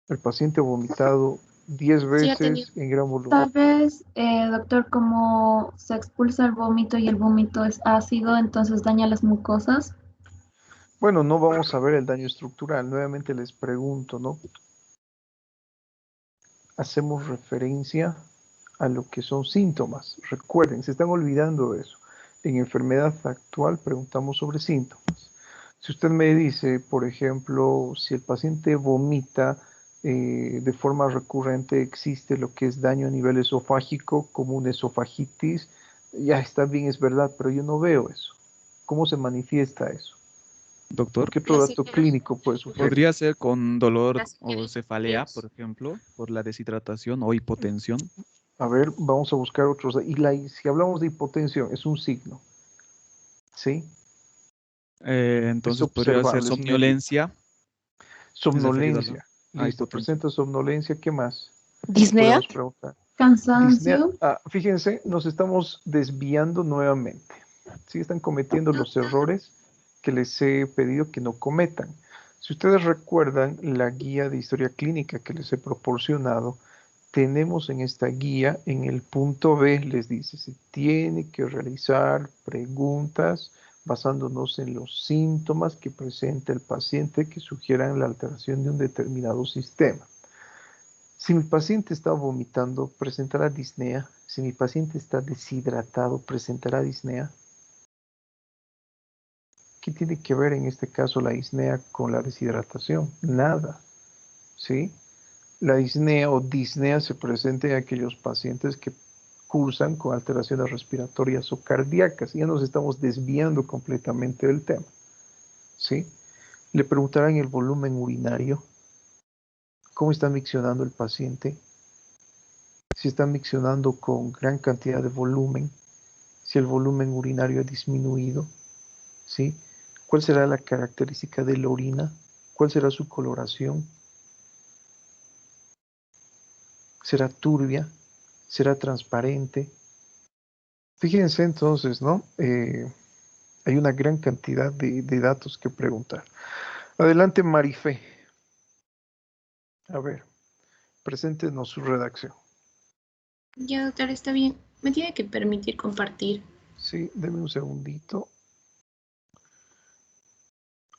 El paciente ha vomitado 10 Sí, ha tenido. veces en gran volumen. Tal vez, doctor, como se expulsa el vómito y el vómito es ácido, entonces daña las mucosas. Bueno, no vamos a ver el daño estructural. Nuevamente les pregunto, ¿no? Hacemos referencia a lo que son síntomas. Recuerden, se están olvidando de eso. En enfermedad actual preguntamos sobre síntomas. Si usted me dice, por ejemplo, si el paciente vomita de forma recurrente, existe lo que es daño a nivel esofágico, como una esofagitis, ya está bien, es verdad, pero yo no veo eso. ¿Cómo se manifiesta eso? Doctor, ¿Qué otro dato clínico puede sugerir? podría ser con dolor Las o cefalea, por ejemplo, por la deshidratación o hipotensión. A ver, vamos a buscar otros. Si hablamos de hipotensión, es un signo. ¿Sí? Entonces podría ser observable, es somnolencia. Somnolencia. a Listo, hipotensión. presenta somnolencia. ¿Qué más? ¿Disnea? Podemos preguntar. Cansancio. Fíjense, nos estamos desviando nuevamente. Sí, están cometiendo los errores que les he pedido que no cometan. Si ustedes recuerdan la guía de historia clínica que les he proporcionado, tenemos en esta guía, en el punto B, les dice, se tiene que realizar preguntas basándonos en los síntomas que presenta el paciente que sugieran la alteración de un determinado sistema. Si mi paciente está vomitando, presentará disnea. Si mi paciente está deshidratado, presentará disnea. ¿Qué tiene que ver en este caso la disnea con la deshidratación? Nada, ¿sí? La disnea o disnea se presenta en aquellos pacientes que cursan con alteraciones respiratorias o cardíacas. Ya nos estamos desviando completamente del tema, ¿sí? Le preguntarán el volumen urinario. ¿Cómo está miccionando el paciente? Si está miccionando con gran cantidad de volumen, si el volumen urinario ha disminuido, ¿sí? ¿Cuál será la característica de la orina? ¿Cuál será su coloración? ¿Será turbia? ¿Será transparente? Fíjense entonces, ¿no? Hay una gran cantidad de datos que preguntar. Adelante, Marifé. A ver, preséntenos su redacción. Ya, doctor, está bien. Me tiene que permitir compartir. Sí, deme un segundito.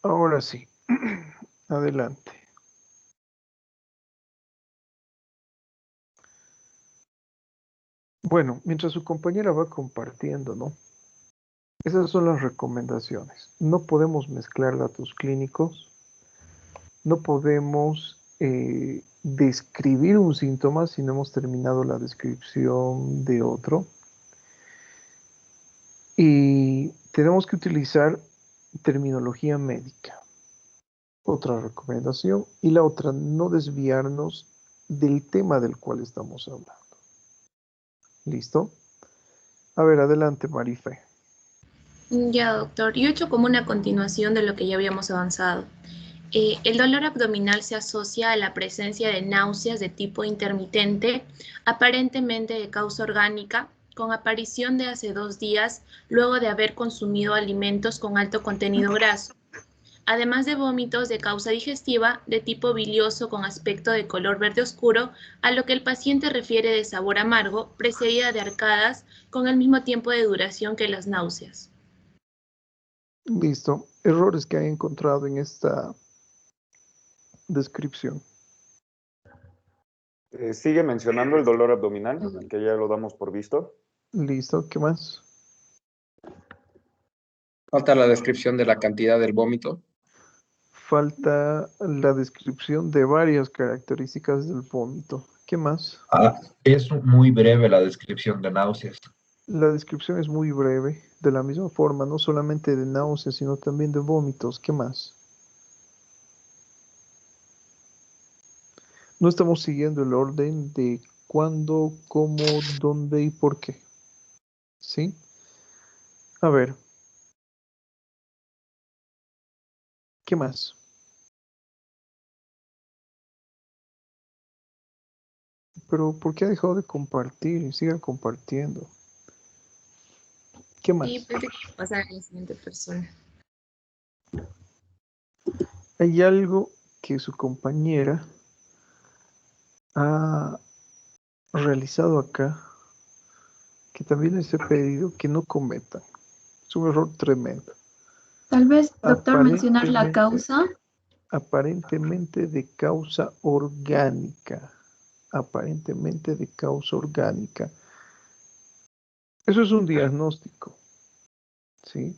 Ahora sí. Adelante. Bueno, mientras su compañera va compartiendo, ¿no? Esas son las recomendaciones. No podemos mezclar datos clínicos. No podemos describir un síntoma si no hemos terminado la descripción de otro. Y tenemos que utilizar terminología médica. Otra recomendación. Y la otra, no desviarnos del tema del cual estamos hablando. ¿Listo? A ver, adelante, Marifé. Ya, doctor. Yo he hecho como una continuación de lo que ya habíamos avanzado. El dolor abdominal se asocia a la presencia de náuseas de tipo intermitente, aparentemente de causa orgánica, con aparición de hace 2 días luego de haber consumido alimentos con alto contenido graso, además de vómitos de causa digestiva de tipo bilioso con aspecto de color verde oscuro, a lo que el paciente refiere de sabor amargo, precedida de arcadas con el mismo tiempo de duración que las náuseas. Listo. Errores que hay encontrado en esta descripción. Sigue mencionando el dolor abdominal, que ya lo damos por visto. Listo. ¿Qué más? Falta la descripción de la cantidad del vómito. Falta la descripción de varias características del vómito. ¿Qué más? Es muy breve la descripción de náuseas. La descripción es muy breve. De la misma forma, no solamente de náuseas, sino también de vómitos. ¿Qué más? No estamos siguiendo el orden de cuándo, cómo, dónde y por qué. ¿Sí? A ver. ¿Qué más? Pero ¿por qué ha dejado de compartir? Siga compartiendo. ¿Qué más? Sí, puede pasar a la siguiente persona. Hay algo que su compañera ha realizado acá que también les he pedido que no cometan. Es un error tremendo. Tal vez, doctor, mencionar la causa. Aparentemente de causa orgánica. Aparentemente de causa orgánica. Eso es un diagnóstico. ¿Sí?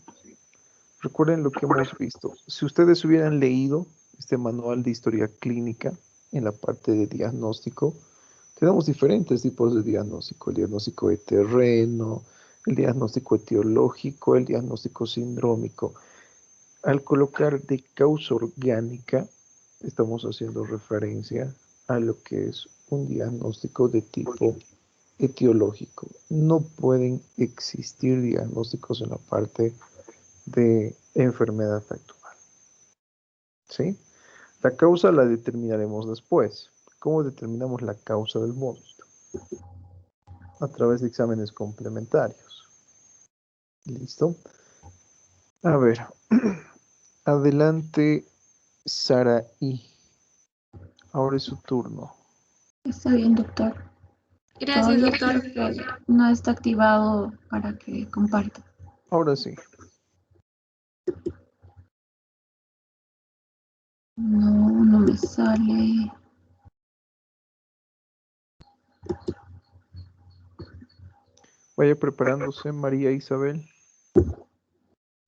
Recuerden lo que hemos visto. Si ustedes hubieran leído este manual de historia clínica en la parte de diagnóstico, tenemos diferentes tipos de diagnóstico. El diagnóstico de terreno, el diagnóstico etiológico, el diagnóstico sindrómico. Al colocar de causa orgánica, estamos haciendo referencia a lo que es un diagnóstico de tipo etiológico. No pueden existir diagnósticos en la parte de enfermedad actual. ¿Sí? La causa la determinaremos después. ¿Cómo determinamos la causa del vómito? A través de exámenes complementarios. ¿Listo? A ver. Adelante, Saraí. Ahora es su turno. Está bien, doctor. Gracias, Todavía doctor. creo que no está activado para que comparta. Ahora sí. No me sale. Vaya preparándose, María Isabel.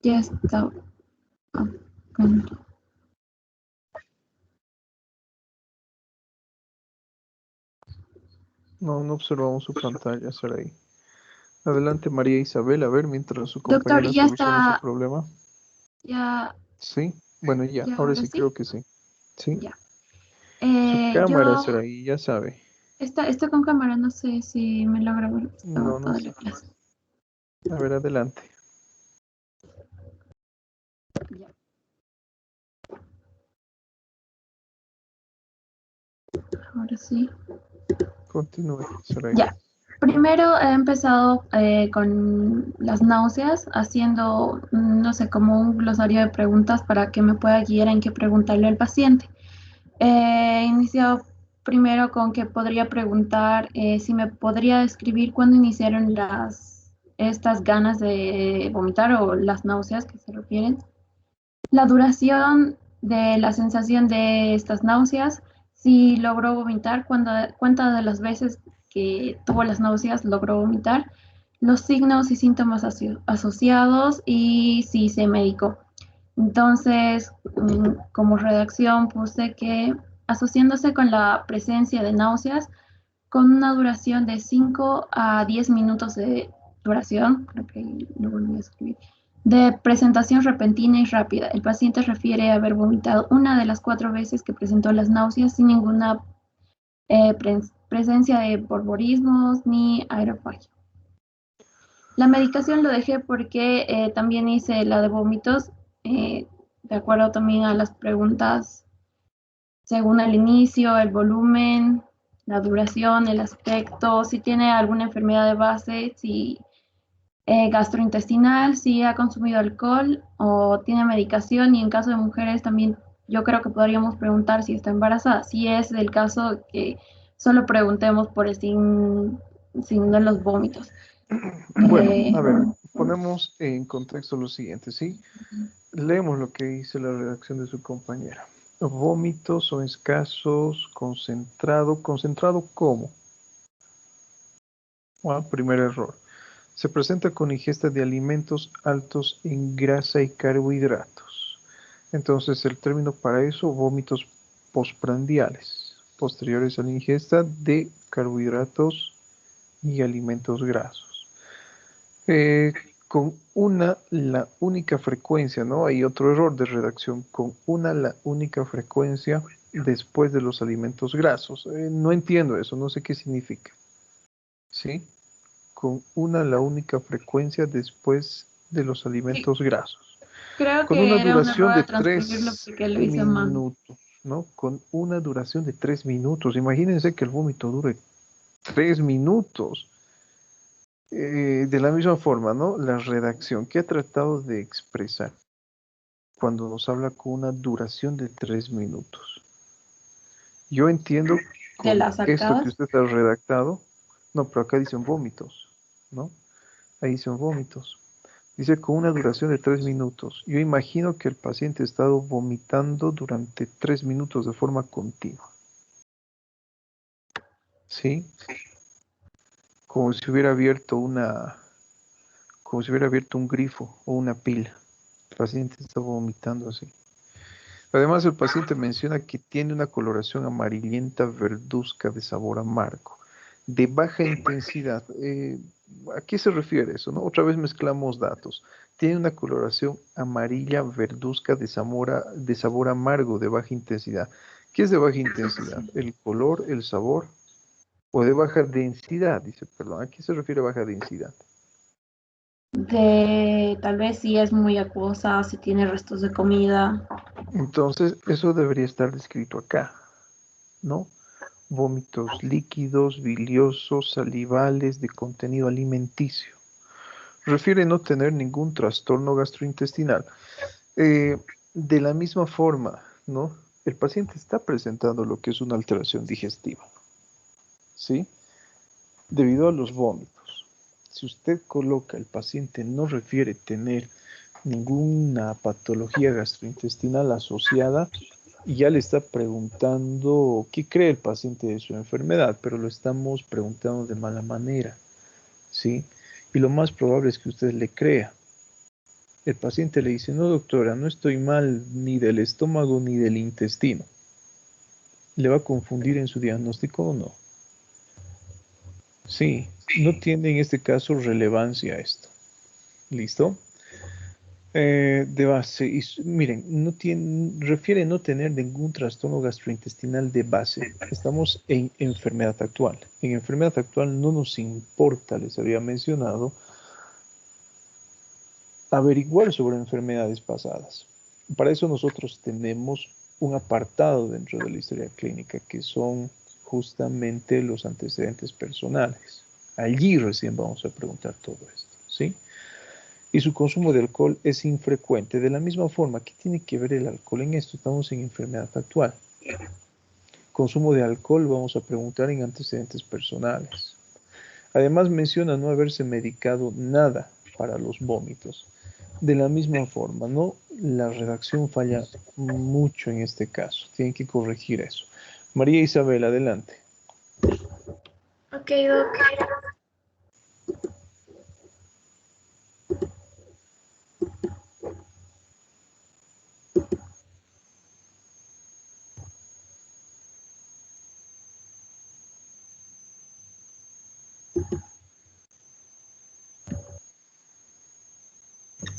Ya está a punto. No observamos su pantalla, Saraí. Adelante, María Isabel, a ver, mientras su Doctor, compañera ya soluciona está. su problema. Ya, Sí, bueno, ya, ahora ahora sí sí. creo que sí. Sí. Ya. Su cámara, Yo, Saraí, ya sabe. está con cámara, no sé si me logra ver. No Toda la está. clase. A ver, adelante. Ya. Ahora sí. Continúe, Saraí. Ya. Primero he empezado con las náuseas, haciendo, no sé, como un glosario de preguntas para que me pueda guiar en qué preguntarle al paciente. He iniciado primero con que podría preguntar si me podría describir cuándo iniciaron estas ganas de vomitar o las náuseas que se refieren. La duración de la sensación de estas náuseas, si logró vomitar, cuántas de las veces que tuvo las náuseas logró vomitar, los signos y síntomas asociados y si se medicó. Entonces, como redacción puse que asociándose con la presencia de náuseas, con una duración de 5 a 10 minutos de duración, creo que lo volví a escribir, de presentación repentina y rápida. El paciente refiere haber vomitado una de las 4 veces que presentó las náuseas sin ninguna presencia de borborismos ni aerofagia. La medicación lo dejé porque también hice la de vómitos, de acuerdo también a las preguntas según el inicio, el volumen, la duración, el aspecto, si tiene alguna enfermedad de base, si gastrointestinal, si ha consumido alcohol o tiene medicación, y en caso de mujeres también yo creo que podríamos preguntar si está embarazada. Si es el caso, que solo preguntemos por el signo de los vómitos. Bueno, a ver, ponemos en contexto lo siguiente, ¿sí? Leemos lo que dice la redacción de su compañera. Los vómitos son escasos, concentrado. ¿Concentrado cómo? Bueno, primer error. Se presenta con ingesta de alimentos altos en grasa y carbohidratos. Entonces, el término para eso, vómitos postprandiales, posteriores a la ingesta de carbohidratos y alimentos grasos. Con la única frecuencia, ¿no? Hay otro error de redacción, con la única frecuencia después de los alimentos grasos. No entiendo eso, no sé qué significa. ¿Sí? Con la única frecuencia después de los alimentos grasos. Creo Con que una era un duración error de al transcribirlo 3 porque lo hice mal. minutos, ¿no? Con una duración de 3 minutos. Imagínense que el vómito dure 3 minutos. De la misma forma, ¿no? La redacción que ha tratado de expresar cuando nos habla con una duración de 3 minutos. Yo entiendo con ¿De las esto que arcadas? usted ha redactado, no, pero acá dicen vómitos, ¿no? Ahí dicen vómitos. Dice con una duración de 3 minutos. Yo imagino que el paciente ha estado vomitando durante 3 minutos de forma continua. ¿Sí? Como si hubiera abierto un grifo o una pila. El paciente está vomitando así. Además, el paciente menciona que tiene una coloración amarillenta verduzca de sabor amargo, de baja intensidad. ¿A qué se refiere eso, no? Otra vez mezclamos datos. Tiene una coloración amarilla verduzca de sabor amargo de baja intensidad. ¿Qué es de baja intensidad? ¿El color, el sabor? ¿O de baja densidad? Dice, perdón. ¿A qué se refiere baja densidad? Tal vez si es muy acuosa, si tiene restos de comida. Entonces, eso debería estar descrito acá, ¿no? Vómitos líquidos, biliosos, salivales, de contenido alimenticio. Refiere no tener ningún trastorno gastrointestinal. De la misma forma, ¿no? El paciente está presentando lo que es una alteración digestiva, ¿sí? Debido a los vómitos. Si usted coloca, el paciente no refiere tener ninguna patología gastrointestinal asociada, y ya le está preguntando qué cree el paciente de su enfermedad, pero lo estamos preguntando de mala manera, ¿sí? Y lo más probable es que usted le crea. El paciente le dice, no doctora, no estoy mal ni del estómago ni del intestino. ¿Le va a confundir en su diagnóstico o no? Sí, no tiene en este caso relevancia esto. ¿Listo? De base, miren, refiere no tener ningún trastorno gastrointestinal de base. Estamos en enfermedad actual. En enfermedad actual no nos importa, les había mencionado, averiguar sobre enfermedades pasadas. Para eso nosotros tenemos un apartado dentro de la historia clínica que son justamente los antecedentes personales. Allí recién vamos a preguntar todo esto, ¿sí? Y su consumo de alcohol es infrecuente. De la misma forma, ¿qué tiene que ver el alcohol en esto? Estamos en enfermedad actual. Consumo de alcohol vamos a preguntar en antecedentes personales. Además menciona no haberse medicado nada para los vómitos. De la misma forma, ¿no? La redacción falla mucho en este caso. Tienen que corregir eso. María Isabel, adelante. Ok, Doc.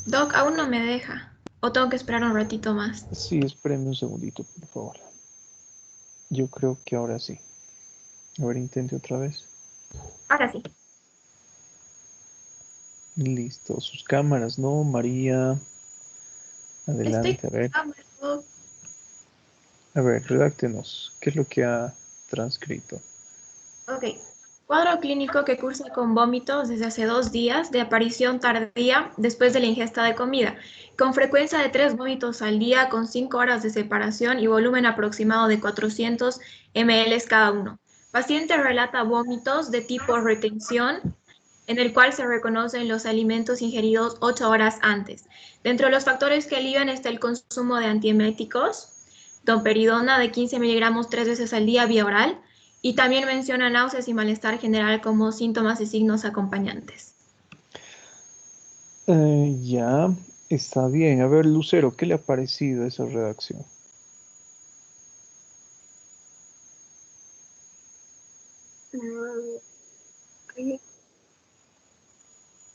Doc, aún no me deja. ¿O tengo que esperar un ratito más? Sí, espéreme un segundito, por favor. Yo creo que ahora sí. A ver, intente otra vez. Ahora sí. Listo. Sus cámaras, ¿no? María. Adelante, a ver. A ver, redáctenos. ¿Qué es lo que ha transcrito? Ok. Cuadro clínico que cursa con vómitos desde hace 2 días, de aparición tardía después de la ingesta de comida, con frecuencia de 3 vómitos al día, con 5 horas de separación y volumen aproximado de 400 ml cada uno. Paciente relata vómitos de tipo retención, en el cual se reconocen los alimentos ingeridos 8 horas antes. Dentro de los factores que alivian está el consumo de antieméticos, domperidona de 15 miligramos 3 veces al día vía oral, y también menciona náuseas y malestar general como síntomas y signos acompañantes. Ya, está bien. A ver, Lucero, ¿qué le ha parecido esa redacción?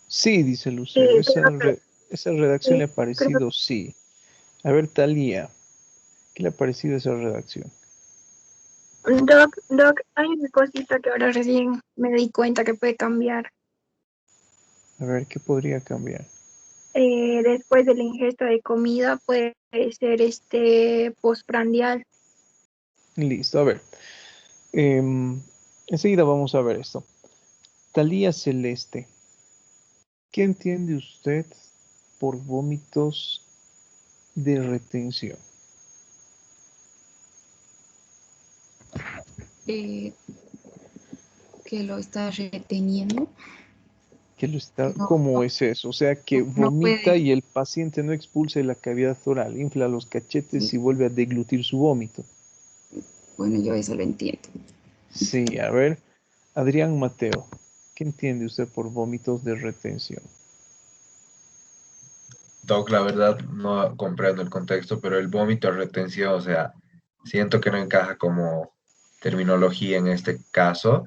Sí, dice Lucero. Esa redacción le ha parecido, sí. A ver, Talía, ¿qué le ha parecido esa redacción? Doc, hay una cosita que ahora recién me di cuenta que puede cambiar. A ver, ¿qué podría cambiar? Después de la ingesta de comida puede ser postprandial. Listo, a ver. Enseguida vamos a ver esto. Talía Celeste, ¿qué entiende usted por vómitos de retención? Que lo está reteniendo. Que lo está, ¿cómo es eso? O sea, que vomita y el paciente no expulsa de la cavidad oral, infla los cachetes y vuelve a deglutir su vómito. Bueno, yo eso lo entiendo. Sí, a ver, Adrián Mateo, ¿qué entiende usted por vómitos de retención? Doc, la verdad no comprendo el contexto, pero el vómito de retención, o sea, siento que no encaja como terminología en este caso.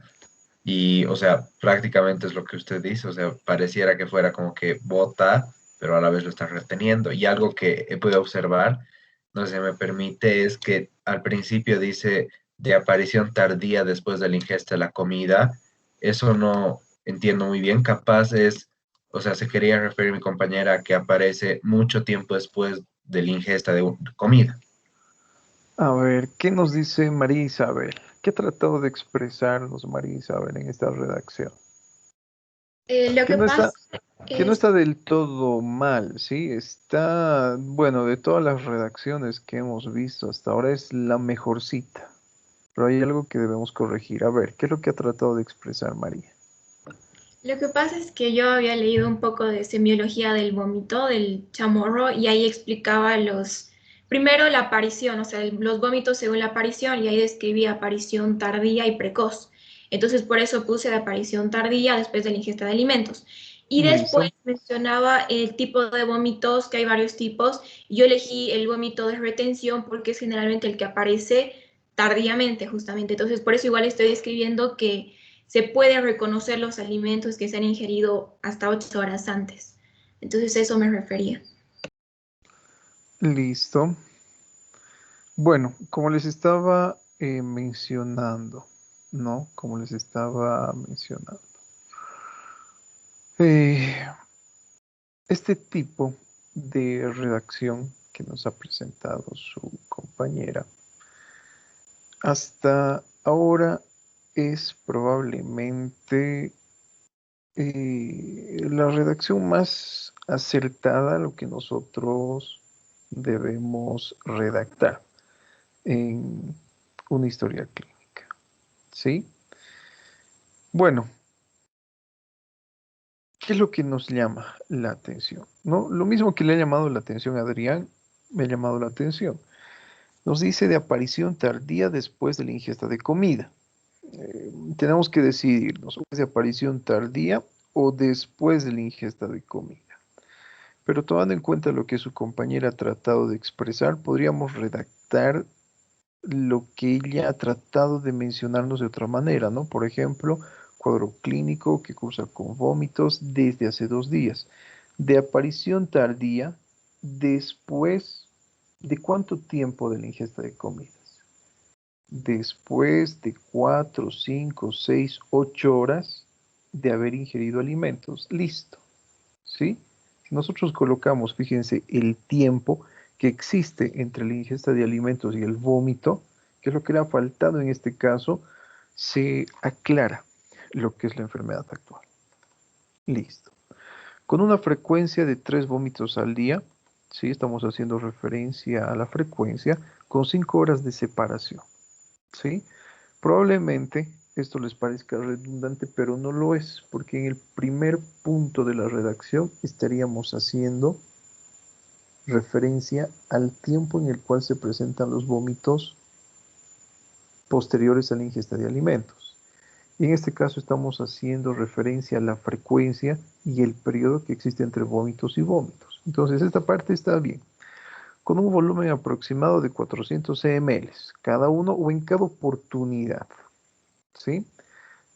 Y, o sea, prácticamente es lo que usted dice, o sea, pareciera que fuera como que bota, pero a la vez lo está reteniendo. Y algo que he podido observar, no sé si me permite, es que al principio dice de aparición tardía después de la ingesta de la comida. Eso no entiendo muy bien, capaz es, o sea, se quería referir mi compañera a que aparece mucho tiempo después de la ingesta de comida. A ver, ¿qué nos dice María Isabel? ¿Qué ha tratado de expresarnos María Isabel en esta redacción? Lo Que que no está, pasa que no es, está del todo mal, ¿sí? Está, bueno, de todas las redacciones que hemos visto hasta ahora es la mejorcita, pero hay algo que debemos corregir. A ver, ¿qué es lo que ha tratado de expresar María? lo que pasa es que yo había leído un poco de semiología del vómito, del chamorro, y ahí explicaba primero la aparición, o sea, los vómitos según la aparición, y ahí describía aparición tardía y precoz. Entonces, por eso puse de aparición tardía después de la ingesta de alimentos. Y después Listo. mencionaba el tipo de vómitos, que hay varios tipos. Yo elegí el vómito de retención porque es generalmente el que aparece tardíamente, justamente. Entonces, por eso igual estoy describiendo que se puede reconocer los alimentos que se han ingerido hasta 8 horas antes. Entonces, eso me refería. Listo. Bueno, como les estaba mencionando, ¿no? Como les estaba mencionando. Eh, Este tipo de redacción que nos ha presentado su compañera hasta ahora es probablemente la redacción más acertada a lo que nosotros debemos redactar en una historia clínica. ¿Sí? Bueno, ¿qué es lo que nos llama la atención? ¿No? Lo mismo que le ha llamado la atención a Adrián, me ha llamado la atención. Nos dice de aparición tardía después de la ingesta de comida. Tenemos que decidirnos, ¿es de aparición tardía o después de la ingesta de comida? Pero tomando en cuenta lo que su compañera ha tratado de expresar, podríamos redactar lo que ella ha tratado de mencionarnos de otra manera, ¿no? Por ejemplo, cuadro clínico que cursa con vómitos desde hace 2 días. De aparición tardía, después de cuánto tiempo de la ingesta de comidas. Después de 4, 5, 6, 8 horas de haber ingerido alimentos. Listo. ¿Sí? Si nosotros colocamos, fíjense, el tiempo que existe entre la ingesta de alimentos y el vómito, que es lo que le ha faltado en este caso, se aclara lo que es la enfermedad actual. Listo. Con una frecuencia de 3 vómitos al día, ¿sí? Estamos haciendo referencia a la frecuencia, con 5 horas de separación. ¿Sí? Probablemente esto les parezca redundante, pero no lo es, porque en el primer punto de la redacción estaríamos haciendo referencia al tiempo en el cual se presentan los vómitos posteriores a la ingesta de alimentos. Y en este caso estamos haciendo referencia a la frecuencia y el periodo que existe entre vómitos y vómitos. Entonces esta parte está bien. Con un volumen aproximado de 400 ml, cada uno o en cada oportunidad. ¿Sí?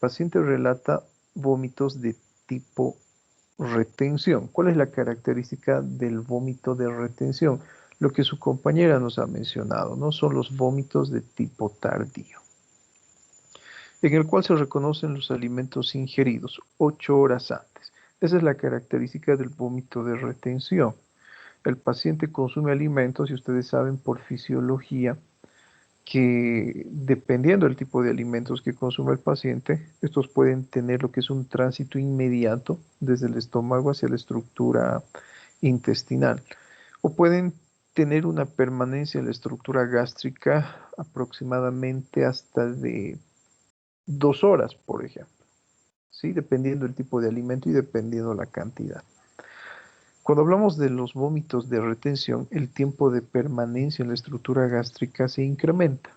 Paciente relata vómitos de tipo retención. ¿Cuál es la característica del vómito de retención? Lo que su compañera nos ha mencionado, ¿no? Son los vómitos de tipo tardío, en el cual se reconocen los alimentos ingeridos 8 horas antes. Esa es la característica del vómito de retención. El paciente consume alimentos y ustedes saben por fisiología que dependiendo del tipo de alimentos que consume el paciente, estos pueden tener lo que es un tránsito inmediato desde el estómago hacia la estructura intestinal o pueden tener una permanencia en la estructura gástrica aproximadamente hasta de 2 horas, por ejemplo, ¿sí? Dependiendo del tipo de alimento y dependiendo la cantidad. Cuando hablamos de los vómitos de retención, el tiempo de permanencia en la estructura gástrica se incrementa.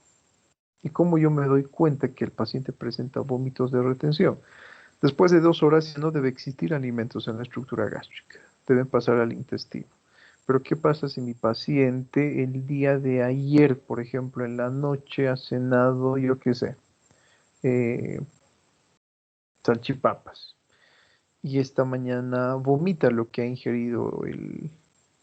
¿Y cómo yo me doy cuenta que el paciente presenta vómitos de retención? Después de 2 horas ya no debe existir alimentos en la estructura gástrica, deben pasar al intestino. Pero ¿qué pasa si mi paciente el día de ayer, por ejemplo, en la noche ha cenado, yo qué sé, salchipapas y esta mañana vomita lo que ha ingerido el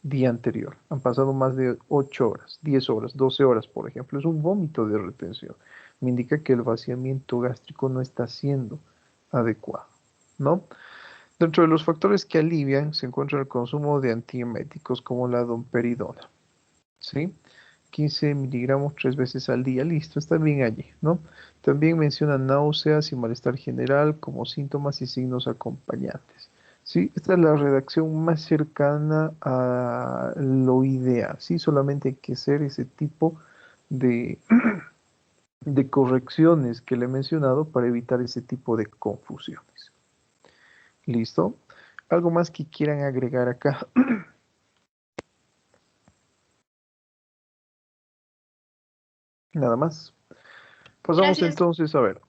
día anterior. Han pasado más de 8 horas, 10 horas, 12 horas, por ejemplo. Es un vómito de retención. Me indica que el vaciamiento gástrico no está siendo adecuado, ¿no? Dentro de los factores que alivian se encuentra el consumo de antieméticos como la domperidona, ¿sí? 15 miligramos 3 veces al día, listo, está bien allí, ¿no? También menciona náuseas y malestar general como síntomas y signos acompañantes. ¿Sí? Esta es la redacción más cercana a lo ideal, ¿sí? Solamente hay que hacer ese tipo de, de correcciones que le he mencionado para evitar ese tipo de confusiones. ¿Listo? ¿Algo más que quieran agregar acá? Nada más. Pasamos Gracias. entonces a ver,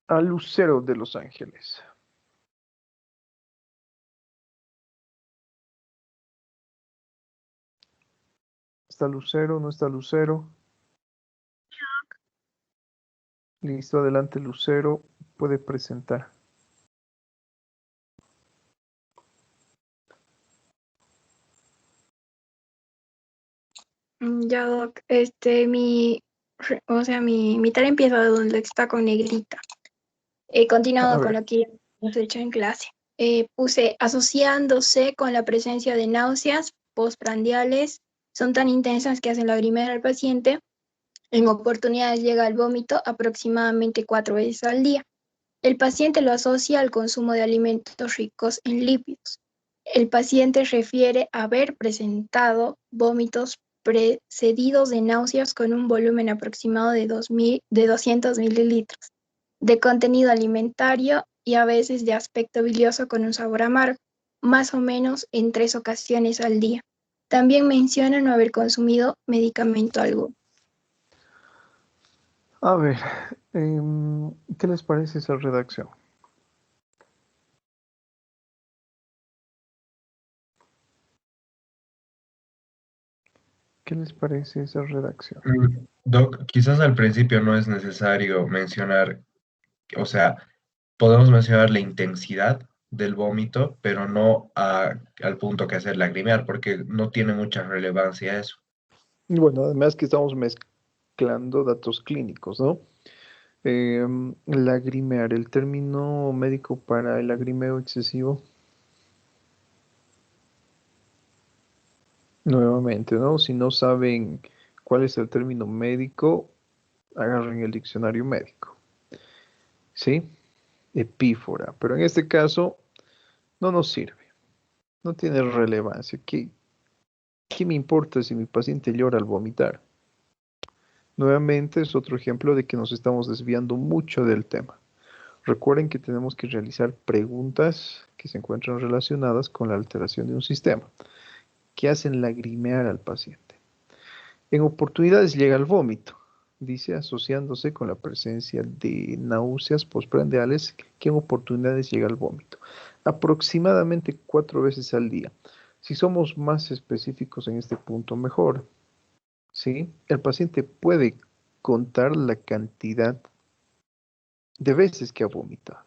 a Lucero de Los Ángeles. ¿Está Lucero? ¿No está Lucero? Listo, adelante Lucero, puede presentar. Ya, Doc, mi tarea empieza de donde está con negrita. He continuado con lo que ya hemos hecho en clase. Puse asociándose con la presencia de náuseas postprandiales, son tan intensas que hacen lagrimear al paciente. En oportunidades llega al vómito aproximadamente 4 veces al día. El paciente lo asocia al consumo de alimentos ricos en lípidos. El paciente refiere haber presentado vómitos precedidos de náuseas con un volumen aproximado de 200 mililitros de contenido alimentario y a veces de aspecto bilioso con un sabor amargo, más o menos en 3 ocasiones al día. También menciona no haber consumido medicamento alguno. A ver, ¿qué les parece esa redacción? ¿Qué les parece esa redacción? Doc, quizás al principio no es necesario mencionar, o sea, podemos mencionar la intensidad del vómito, pero no al punto que hacer lagrimear, porque no tiene mucha relevancia eso. Bueno, además que estamos mezclando datos clínicos, ¿no? Lagrimear, el término médico para el lagrimeo excesivo. Nuevamente, ¿no? Si no saben cuál es el término médico, agarren el diccionario médico. ¿Sí? Epífora. Pero en este caso, no nos sirve. No tiene relevancia. ¿Qué me importa si mi paciente llora al vomitar? Nuevamente es otro ejemplo de que nos estamos desviando mucho del tema. Recuerden que tenemos que realizar preguntas que se encuentran relacionadas con la alteración de un sistema, que hacen lagrimear al paciente. En oportunidades llega el vómito, dice, asociándose con la presencia de náuseas postprandiales, que en oportunidades llega el vómito. Aproximadamente 4 veces al día. Si somos más específicos en este punto, mejor. ¿Sí? El paciente puede contar la cantidad de veces que ha vomitado.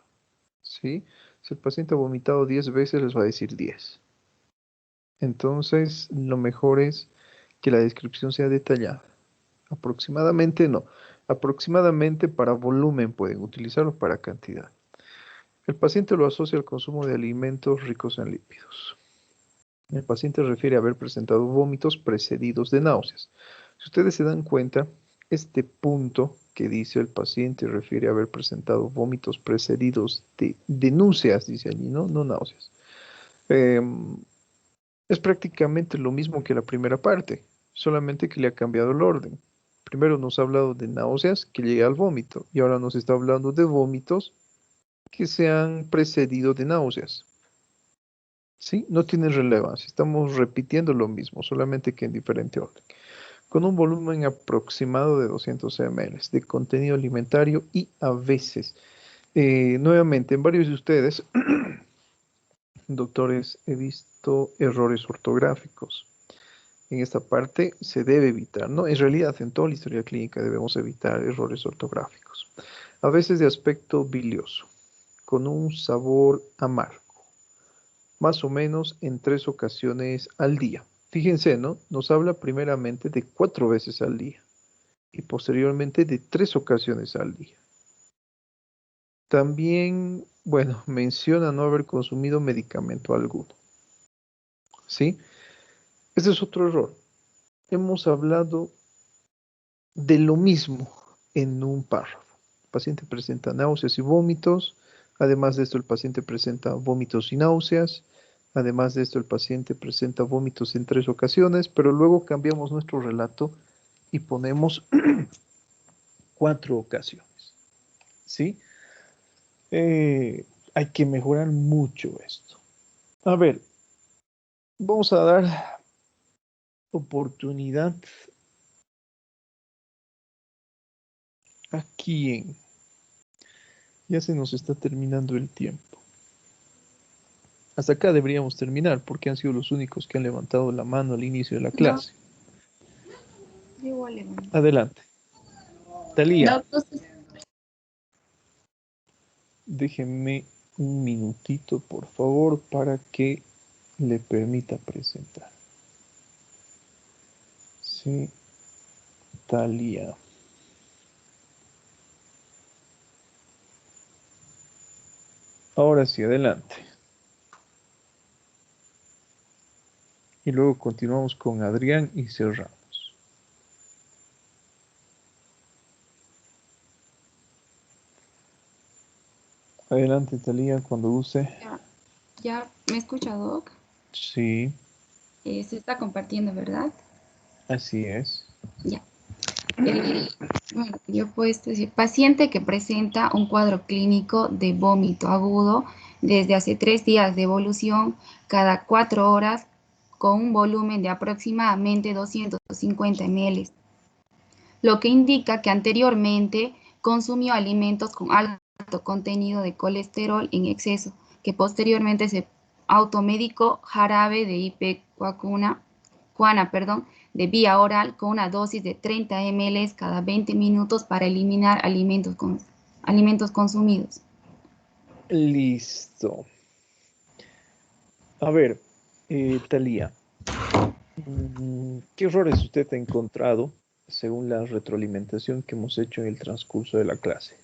¿Sí? Si el paciente ha vomitado 10 veces, les va a decir 10. Entonces, lo mejor es que la descripción sea detallada. Aproximadamente no. Aproximadamente para volumen pueden utilizarlo, para cantidad. El paciente lo asocia al consumo de alimentos ricos en lípidos. El paciente refiere haber presentado vómitos precedidos de náuseas. Si ustedes se dan cuenta, este punto que dice el paciente refiere haber presentado vómitos precedidos de náuseas, dice allí, ¿no? No náuseas. Es prácticamente lo mismo que la primera parte, solamente que le ha cambiado el orden. Primero nos ha hablado de náuseas que llega al vómito y ahora nos está hablando de vómitos que se han precedido de náuseas. ¿Sí? No tiene relevancia, estamos repitiendo lo mismo, solamente que en diferente orden. Con un volumen aproximado de 200 ml de contenido alimentario y a veces, nuevamente, en varios de ustedes, doctores, he visto errores ortográficos. En esta parte se debe evitar, ¿no? En realidad, en toda la historia clínica debemos evitar errores ortográficos. A veces de aspecto bilioso, con un sabor amargo, más o menos en 3 ocasiones al día. Fíjense, ¿no? Nos habla primeramente de 4 veces al día y posteriormente de 3 ocasiones al día. También, bueno, menciona no haber consumido medicamento alguno. ¿Sí? Ese es otro error. Hemos hablado de lo mismo en un párrafo. El paciente presenta náuseas y vómitos. Además de esto, el paciente presenta vómitos y náuseas. Además de esto, el paciente presenta vómitos en 3 ocasiones, pero luego cambiamos nuestro relato y ponemos 4 ocasiones. ¿Sí? Hay que mejorar mucho esto. A ver, vamos a dar oportunidad a quién. Ya se nos está terminando el tiempo. Hasta acá deberíamos terminar porque han sido los únicos que han levantado la mano al inicio de la clase. Adelante. Talía. Déjenme un minutito, por favor, para que le permita presentar. Sí, Talía. Ahora sí, adelante. Y luego continuamos con Adrián y cerramos. Adelante, Talía, cuando use. ¿Ya me escucha, Doc? Sí, Se está compartiendo, ¿verdad? así es. Ya. Bueno, yo puedo decir, paciente que presenta un cuadro clínico de vómito agudo desde hace 3 días de evolución cada 4 horas con un volumen de aproximadamente 250 ml, lo que indica que anteriormente consumió alimentos con alto contenido de colesterol en exceso, que posteriormente se automedicó jarabe de ipecacuana, de vía oral con una dosis de 30 ml cada 20 minutos para eliminar alimentos consumidos. Listo. A ver, Talía, ¿qué errores usted ha encontrado según la retroalimentación que hemos hecho en el transcurso de la clase?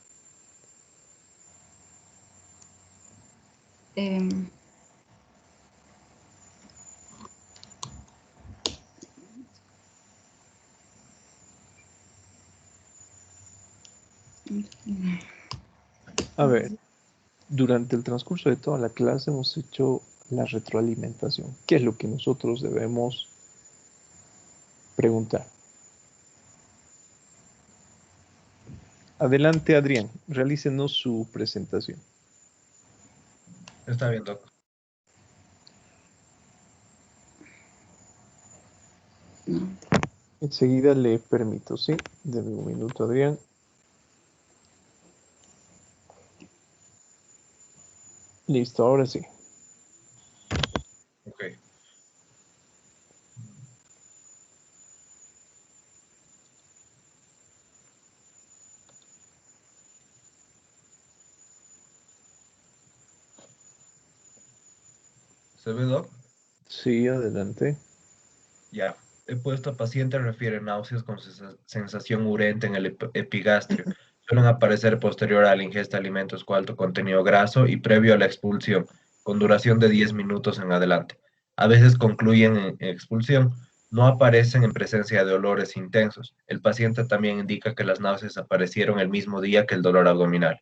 A ver, durante el transcurso de toda la clase hemos hecho la retroalimentación. ¿Qué es lo que nosotros debemos preguntar? Adelante, Adrián, realícenos su presentación. Está bien, Doc. Enseguida le permito, ¿sí? Deme un minuto, Adrián. Listo, ahora sí. Ok. ¿Se ve, Doc? Sí, adelante. Ya. He puesto paciente refiere náuseas con sensación urente en el epigastrio. Suelen aparecer posterior a la ingesta de alimentos con alto contenido graso y previo a la expulsión, con duración de 10 minutos en adelante. A veces concluyen en expulsión. No aparecen en presencia de olores intensos. El paciente también indica que las náuseas aparecieron el mismo día que el dolor abdominal.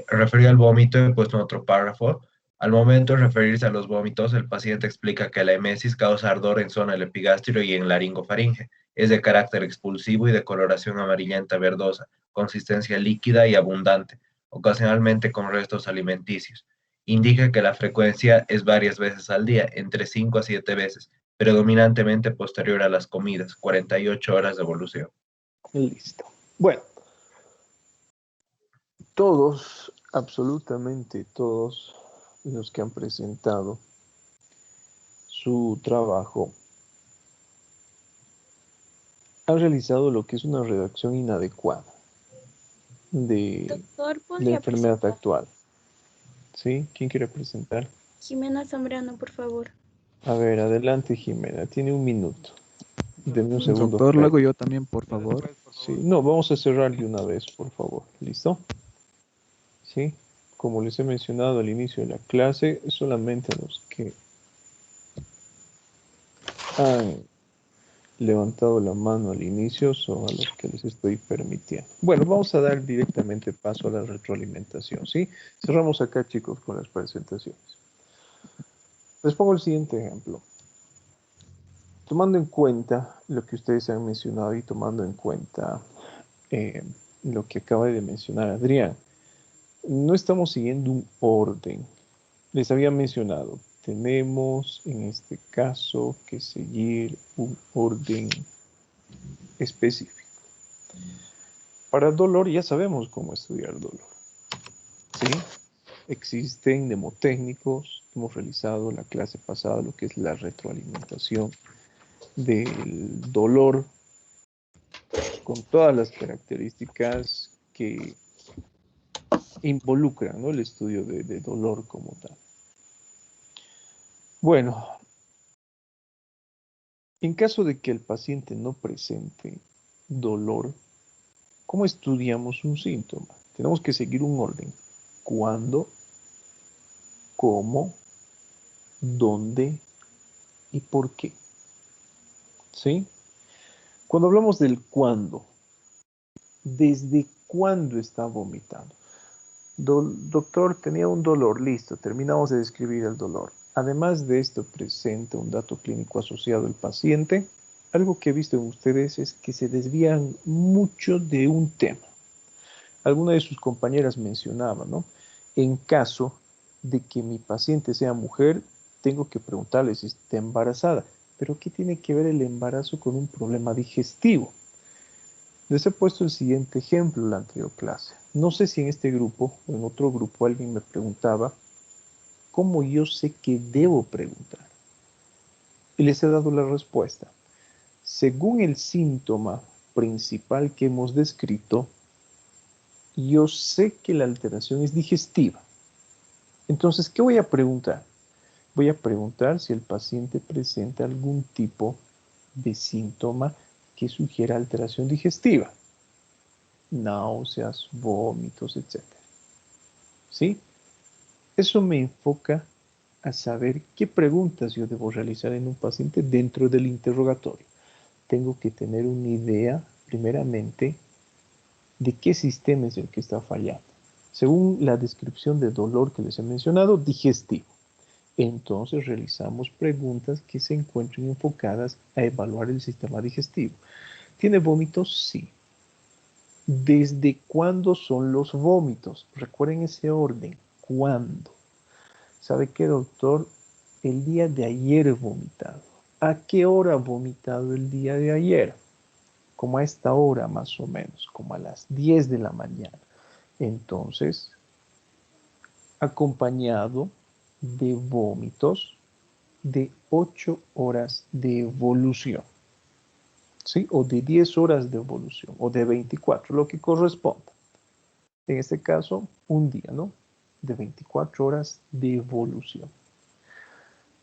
Referido al vómito, he puesto en otro párrafo. Al momento de referirse a los vómitos, el paciente explica que la emesis causa ardor en zona del epigastrio y en laringofaringe. Es de carácter expulsivo y de coloración amarillenta verdosa, consistencia líquida y abundante, ocasionalmente con restos alimenticios. Indica que la frecuencia es varias veces al día, entre 5 a 7 veces, predominantemente posterior a las comidas, 48 horas de evolución. Listo. Bueno, todos, absolutamente todos los que han presentado su trabajo han realizado lo que es una redacción inadecuada de Doctor, la enfermedad actual. ¿Sí? ¿Quién quiere presentar? Jimena Zambrano, por favor. A ver, adelante Jimena, tiene un minuto. Deme un segundo. Doctor, lo hago yo también, por favor. Sí, no, vamos a cerrar de una vez, por favor. ¿Listo? Sí, como les he mencionado al inicio de la clase, solamente a los que han levantado la mano al inicio son a los que les estoy permitiendo. Bueno, vamos a dar directamente paso a la retroalimentación, ¿sí? Cerramos acá, chicos, con las presentaciones. Les pongo el siguiente ejemplo. Tomando en cuenta lo que ustedes han mencionado y tomando en cuenta lo que acaba de mencionar Adrián, no estamos siguiendo un orden. Les había mencionado, tenemos en este caso que seguir un orden específico. Para dolor ya sabemos cómo estudiar dolor. ¿Sí? Existen mnemotécnicos, hemos realizado la clase pasada lo que es la retroalimentación del dolor con todas las características que involucran, ¿no?, el estudio de dolor como tal. Bueno, en caso de que el paciente no presente dolor, ¿cómo estudiamos un síntoma? Tenemos que seguir un orden. ¿Cuándo? ¿Cómo? ¿Dónde? ¿Y por qué? ¿Sí? Cuando hablamos del cuándo, ¿desde cuándo está vomitando? Doctor, tenía un dolor, listo, terminamos de describir el dolor. Además de esto, presenta un dato clínico asociado al paciente. Algo que he visto en ustedes es que se desvían mucho de un tema. Alguna de sus compañeras mencionaba, ¿no? En caso de que mi paciente sea mujer, tengo que preguntarle si está embarazada. Pero ¿qué tiene que ver el embarazo con un problema digestivo? Les he puesto el siguiente ejemplo en la anterior clase. No sé si en este grupo o en otro grupo alguien me preguntaba cómo yo sé que debo preguntar. Y les he dado la respuesta. Según el síntoma principal que hemos descrito, yo sé que la alteración es digestiva. Entonces, ¿qué voy a preguntar? Voy a preguntar si el paciente presenta algún tipo de síntoma que sugiera alteración digestiva. Náuseas, vómitos, etc. ¿Sí? Eso me enfoca a saber qué preguntas yo debo realizar en un paciente dentro del interrogatorio. Tengo que tener una idea, primeramente, de qué sistema es el que está fallando. Según la descripción de dolor que les he mencionado, digestivo. Entonces realizamos preguntas que se encuentren enfocadas a evaluar el sistema digestivo. ¿Tiene vómitos? Sí. ¿Desde cuándo son los vómitos? Recuerden ese orden. ¿Cuándo? ¿Sabe qué, doctor? El día de ayer he vomitado. ¿A qué hora ha vomitado el día de ayer? Como a esta hora más o menos, como a las 10 de la mañana. Entonces, acompañado de vómitos de 8 horas de evolución, ¿sí? O de 10 horas de evolución, o de 24, lo que corresponda. En este caso, un día, ¿no? De 24 horas de evolución.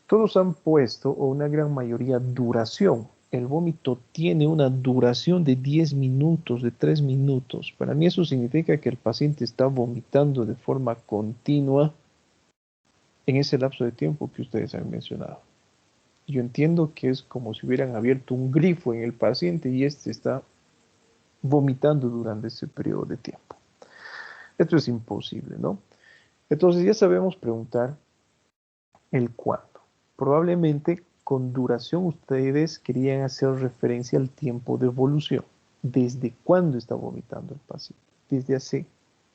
Todos han puesto, o una gran mayoría, duración. El vómito tiene una duración de 10 minutos, de 3 minutos. Para mí eso significa que el paciente está vomitando de forma continua en ese lapso de tiempo que ustedes han mencionado. Yo entiendo que es como si hubieran abierto un grifo en el paciente y este está vomitando durante ese periodo de tiempo. Esto es imposible, ¿no? Entonces ya sabemos preguntar el cuándo. Probablemente con duración ustedes querían hacer referencia al tiempo de evolución. ¿Desde cuándo está vomitando el paciente? Desde hace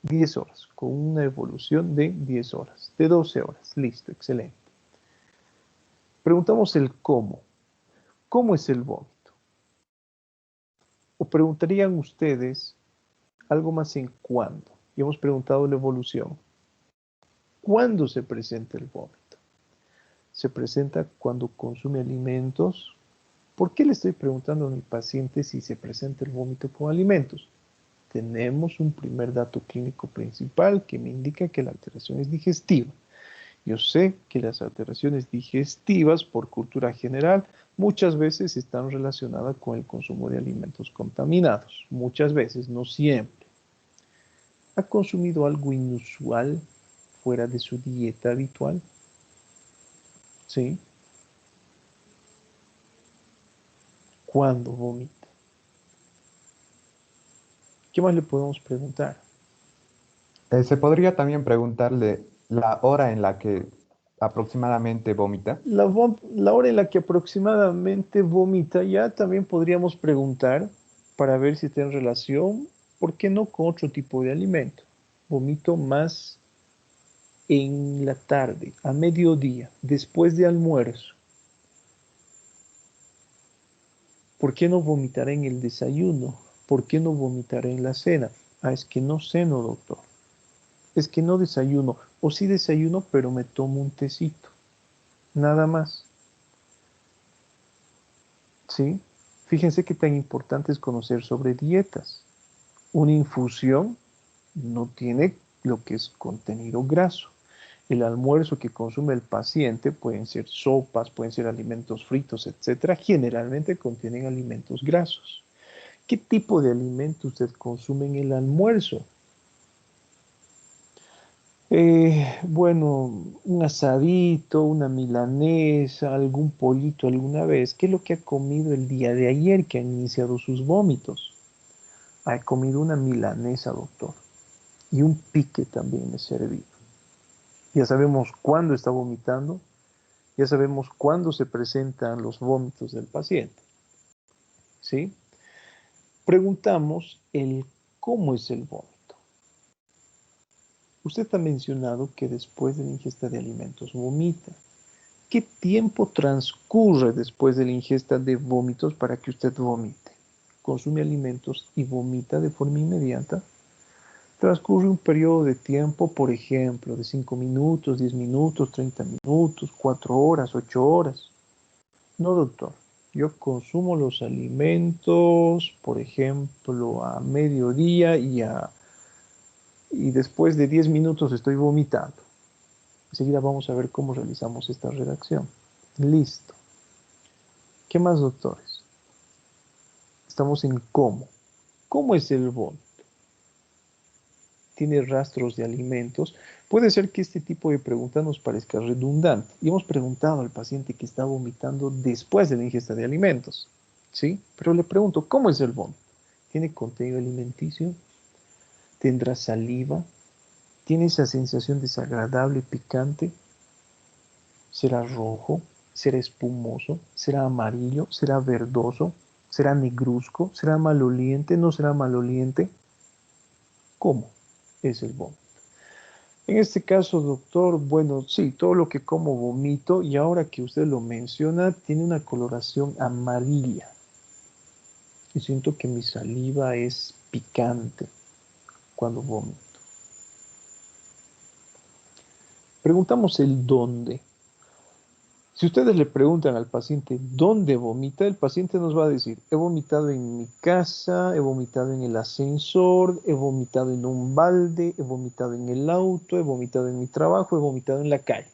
10 horas, con una evolución de 10 horas, de 12 horas. Listo, excelente. Preguntamos el cómo. ¿Cómo es el vómito? O preguntarían ustedes algo más en cuándo. Y hemos preguntado la evolución. ¿Cuándo se presenta el vómito? Se presenta cuando consume alimentos. ¿Por qué le estoy preguntando a mi paciente si se presenta el vómito con alimentos? tenemos un primer dato clínico principal que me indica que la alteración es digestiva. Yo sé que las alteraciones digestivas, por cultura general, muchas veces están relacionadas con el consumo de alimentos contaminados. Muchas veces, no siempre. ¿Ha consumido algo inusual fuera de su dieta habitual? ¿Sí? ¿Cuándo vomita? ¿Qué más le podemos preguntar? Se podría también preguntarle la hora en la que aproximadamente vomita. La hora en la que aproximadamente vomita, ya también podríamos preguntar para ver si está en relación, ¿por qué no con otro tipo de alimento? Vomito más en la tarde, a mediodía, después de almuerzo. ¿Por qué no vomitaré en el desayuno? ¿Por qué no vomitaré en la cena? Ah, es que no ceno, doctor. Es que no desayuno. O sí desayuno, pero me tomo un tecito. Nada más. ¿Sí? Fíjense qué tan importante es conocer sobre dietas. Una infusión no tiene lo que es contenido graso. El almuerzo que consume el paciente pueden ser sopas, pueden ser alimentos fritos, etcétera. Generalmente contienen alimentos grasos. ¿Qué tipo de alimento usted consume en el almuerzo? Bueno, un asadito, una milanesa, algún pollito alguna vez. ¿Qué es lo que ha comido el día de ayer que han iniciado sus vómitos? Ha comido una milanesa, doctor. Y un pique también he servido. Ya sabemos cuándo está vomitando. Ya sabemos cuándo se presentan los vómitos del paciente. ¿Sí? Preguntamos el cómo es el vómito. Usted ha mencionado que después de la ingesta de alimentos vomita. ¿Qué tiempo transcurre después de la ingesta de vómitos para que usted vomite? ¿Consume alimentos y vomita de forma inmediata? Transcurre un periodo de tiempo, por ejemplo, de 5 minutos, 10 minutos, 30 minutos, 4 horas, 8 horas. No, doctor. Yo consumo los alimentos, por ejemplo, a mediodía y después de 10 minutos estoy vomitando. Enseguida vamos a ver cómo realizamos esta redacción. Listo. ¿Qué más, doctores? Estamos en cómo. ¿Cómo es el vómito? Tiene rastros de alimentos. Puede ser que este tipo de pregunta nos parezca redundante. Y hemos preguntado al paciente que está vomitando después de la ingesta de alimentos. ¿Sí? Pero le pregunto, ¿cómo es el vómito? ¿Tiene contenido alimenticio? ¿Tendrá saliva? ¿Tiene esa sensación desagradable, picante? ¿Será rojo? ¿Será espumoso? ¿Será amarillo? ¿Será verdoso? ¿Será negruzco? ¿Será maloliente? ¿No será maloliente? ¿Cómo es el vómito? En este caso, doctor, bueno, sí, todo lo que como vomito, y ahora que usted lo menciona, tiene una coloración amarilla. Y siento que mi saliva es picante cuando vomito. Preguntamos el dónde. Si ustedes le preguntan al paciente dónde vomita, el paciente nos va a decir, he vomitado en mi casa, he vomitado en el ascensor, he vomitado en un balde, he vomitado en el auto, he vomitado en mi trabajo, he vomitado en la calle.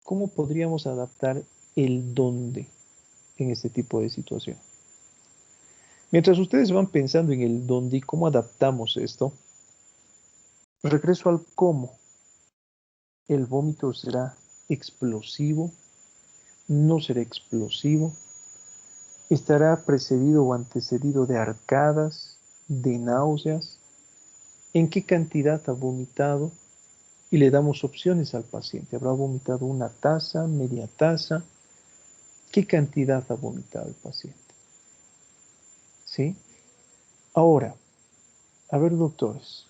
¿Cómo podríamos adaptar el dónde en este tipo de situación? Mientras ustedes van pensando en el dónde y cómo adaptamos esto, regreso al cómo. El vómito será explosivo, no será explosivo, estará precedido o antecedido de arcadas, de náuseas, en qué cantidad ha vomitado y le damos opciones al paciente. ¿Habrá vomitado una taza, media taza? ¿Qué cantidad ha vomitado el paciente? ¿Sí? Ahora, a ver, doctores,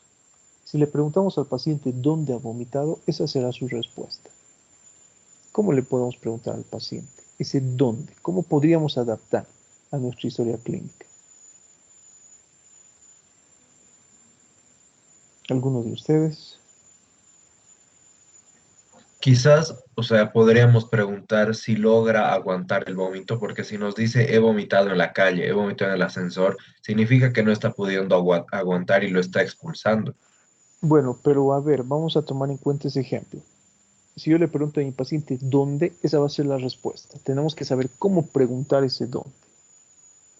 si le preguntamos al paciente dónde ha vomitado, esa será su respuesta. ¿Cómo le podemos preguntar al paciente? Ese dónde. ¿Cómo podríamos adaptar a nuestra historia clínica? ¿Alguno de ustedes? Quizás, o sea, podríamos preguntar si logra aguantar el vómito, porque si nos dice he vomitado en la calle, he vomitado en el ascensor, significa que no está pudiendo aguantar y lo está expulsando. Bueno, pero a ver, vamos a tomar en cuenta ese ejemplo. Si yo le pregunto a mi paciente dónde, esa va a ser la respuesta. Tenemos que saber cómo preguntar ese dónde.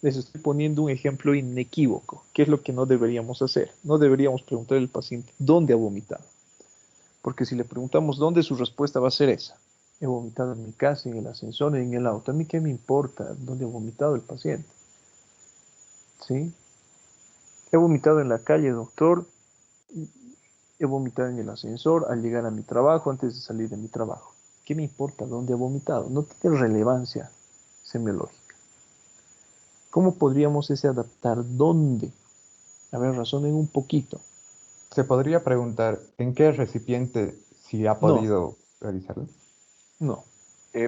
Les estoy poniendo un ejemplo inequívoco, que es lo que no deberíamos hacer. No deberíamos preguntar al paciente dónde ha vomitado. Porque si le preguntamos dónde, su respuesta va a ser esa. He vomitado en mi casa, en el ascensor, en el auto. ¿A mí qué me importa dónde ha vomitado el paciente? ¿Sí? He vomitado en la calle, doctor. He vomitado en el ascensor al llegar a mi trabajo, antes de salir de mi trabajo. ¿Qué me importa dónde he vomitado? No tiene relevancia semiológica. ¿Cómo podríamos ese adaptar dónde? A ver, razonen un poquito. Se podría preguntar en qué recipiente si ha No, podido realizarlo. no.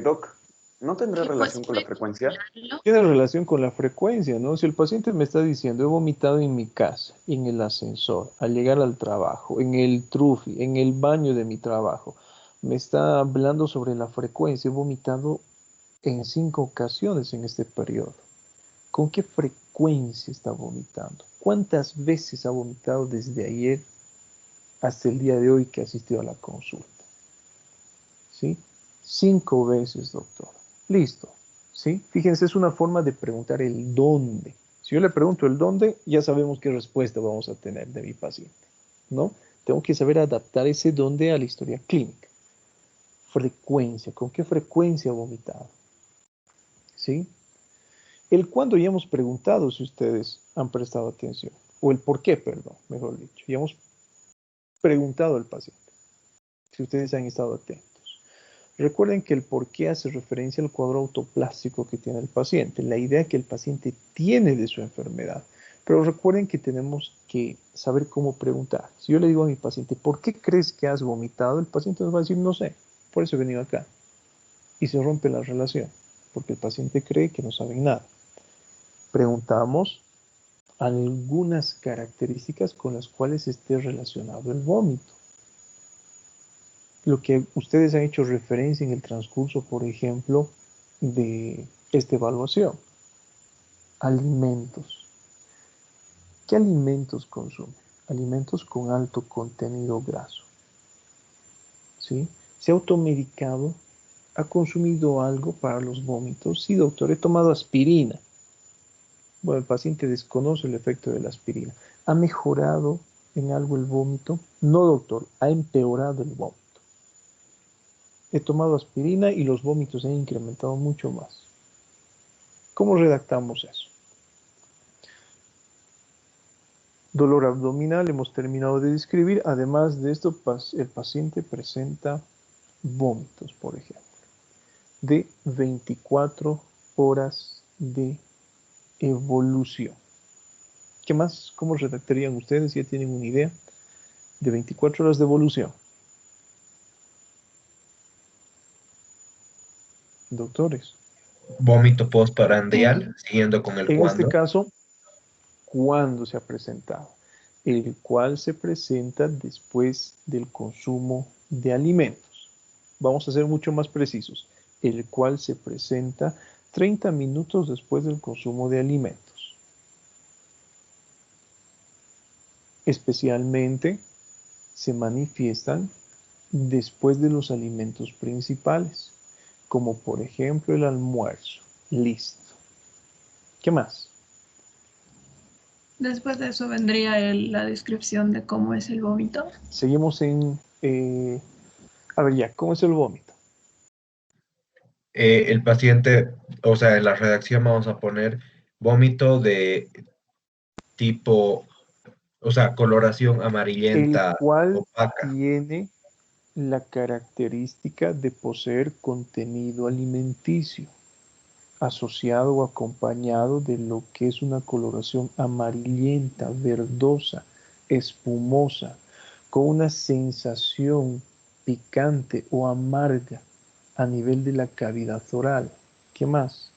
Doc, ¿no tendrá ¿Qué relación con la puede frecuencia? combinarlo? Tiene relación con la frecuencia, ¿no? Si el paciente me está diciendo, he vomitado en mi casa, en el ascensor, al llegar al trabajo, en el trufi, en el baño de mi trabajo, me está hablando sobre la frecuencia, he vomitado en 5 ocasiones en este periodo. ¿Con qué frecuencia está vomitando? ¿Cuántas veces ha vomitado desde ayer hasta el día de hoy que asistió a la consulta? ¿Sí? 5 veces, doctor. Listo. ¿Sí? Fíjense, es una forma de preguntar el dónde. Si yo le pregunto el dónde, ya sabemos qué respuesta vamos a tener de mi paciente, ¿no? Tengo que saber adaptar ese dónde a la historia clínica. Frecuencia, ¿con qué frecuencia ha vomitado? ¿Sí? El cuándo ya hemos preguntado si ustedes han prestado atención, o el por qué, perdón, mejor dicho. Ya hemos preguntado al paciente, si ustedes han estado atentos. Recuerden que el por qué hace referencia al cuadro autoplástico que tiene el paciente, la idea que el paciente tiene de su enfermedad. Pero recuerden que tenemos que saber cómo preguntar. Si yo le digo a mi paciente, ¿por qué crees que has vomitado? El paciente nos va a decir, no sé, por eso he venido acá. Y se rompe la relación, porque el paciente cree que no saben nada. Preguntamos algunas características con las cuales esté relacionado el vómito. Lo que ustedes han hecho referencia en el transcurso, por ejemplo, de esta evaluación. Alimentos. ¿Qué alimentos consume? Alimentos con alto contenido graso. ¿Sí? ¿Se ha automedicado? ¿Ha consumido algo para los vómitos? Sí, doctor, he tomado aspirina. Bueno, el paciente desconoce el efecto de la aspirina. ¿Ha mejorado en algo el vómito? No, doctor, ha empeorado el vómito. He tomado aspirina y los vómitos se han incrementado mucho más. ¿Cómo redactamos eso? Dolor abdominal, hemos terminado de describir. Además de esto, el paciente presenta vómitos, por ejemplo, de 24 horas de evolución. ¿Qué más? ¿Cómo redactarían ustedes? ¿Ya tienen una idea? De 24 horas de evolución. Doctores. Vómito postprandial, siguiendo con el En este cuándo. caso, ¿cuándo se ha presentado? El cual se presenta después del consumo de alimentos. Vamos a ser mucho más precisos. El cual se presenta 30 minutos después del consumo de alimentos. Especialmente se manifiestan después de los alimentos principales, como por ejemplo el almuerzo. Listo. ¿Qué más? Después de eso vendría la descripción de cómo es el vómito. Seguimos en... a ver ya, ¿cómo es el vómito? El paciente, o sea, en la redacción vamos a poner vómito de tipo, o sea, coloración El amarillenta, cual opaca. tiene la característica de poseer contenido alimenticio, asociado o acompañado de lo que es una coloración amarillenta, verdosa, espumosa, con una sensación picante o amarga a nivel de la cavidad oral. ¿Qué más?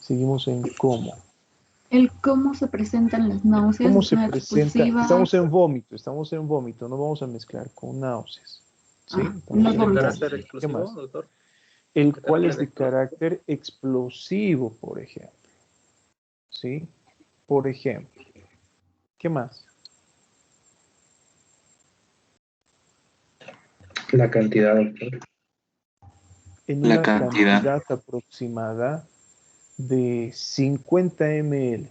Seguimos en cómo. El cómo se presentan las náuseas, ¿Cómo se son presenta? expulsivas. Estamos en vómito, no vamos a mezclar con náuseas. ¿Sí? Los en vómitos. vómito. ¿Qué más? El cual es de carácter explosivo, por ejemplo. ¿Sí? Por ejemplo. ¿Qué más? La cantidad, doctor. En una cantidad aproximada de 50 ml,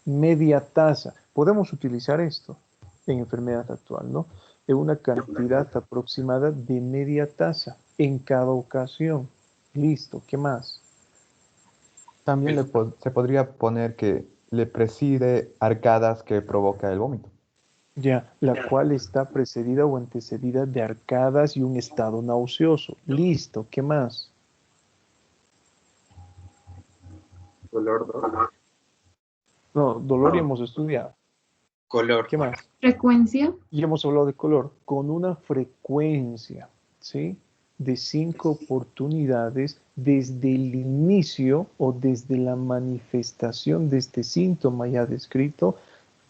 media taza. Podemos utilizar esto en enfermedad actual, ¿no? En una cantidad aproximada de media taza en cada ocasión. Listo, ¿qué más? También se podría poner que le preside arcadas que provoca el vómito. Ya, la cual está precedida o antecedida de arcadas y un estado nauseoso. Listo, ¿qué más? Dolor. No, dolor y hemos estudiado. Color. ¿Qué más? Frecuencia. Y hemos hablado de color. Con una frecuencia, ¿sí? De 5 oportunidades desde el inicio o desde la manifestación de este síntoma ya descrito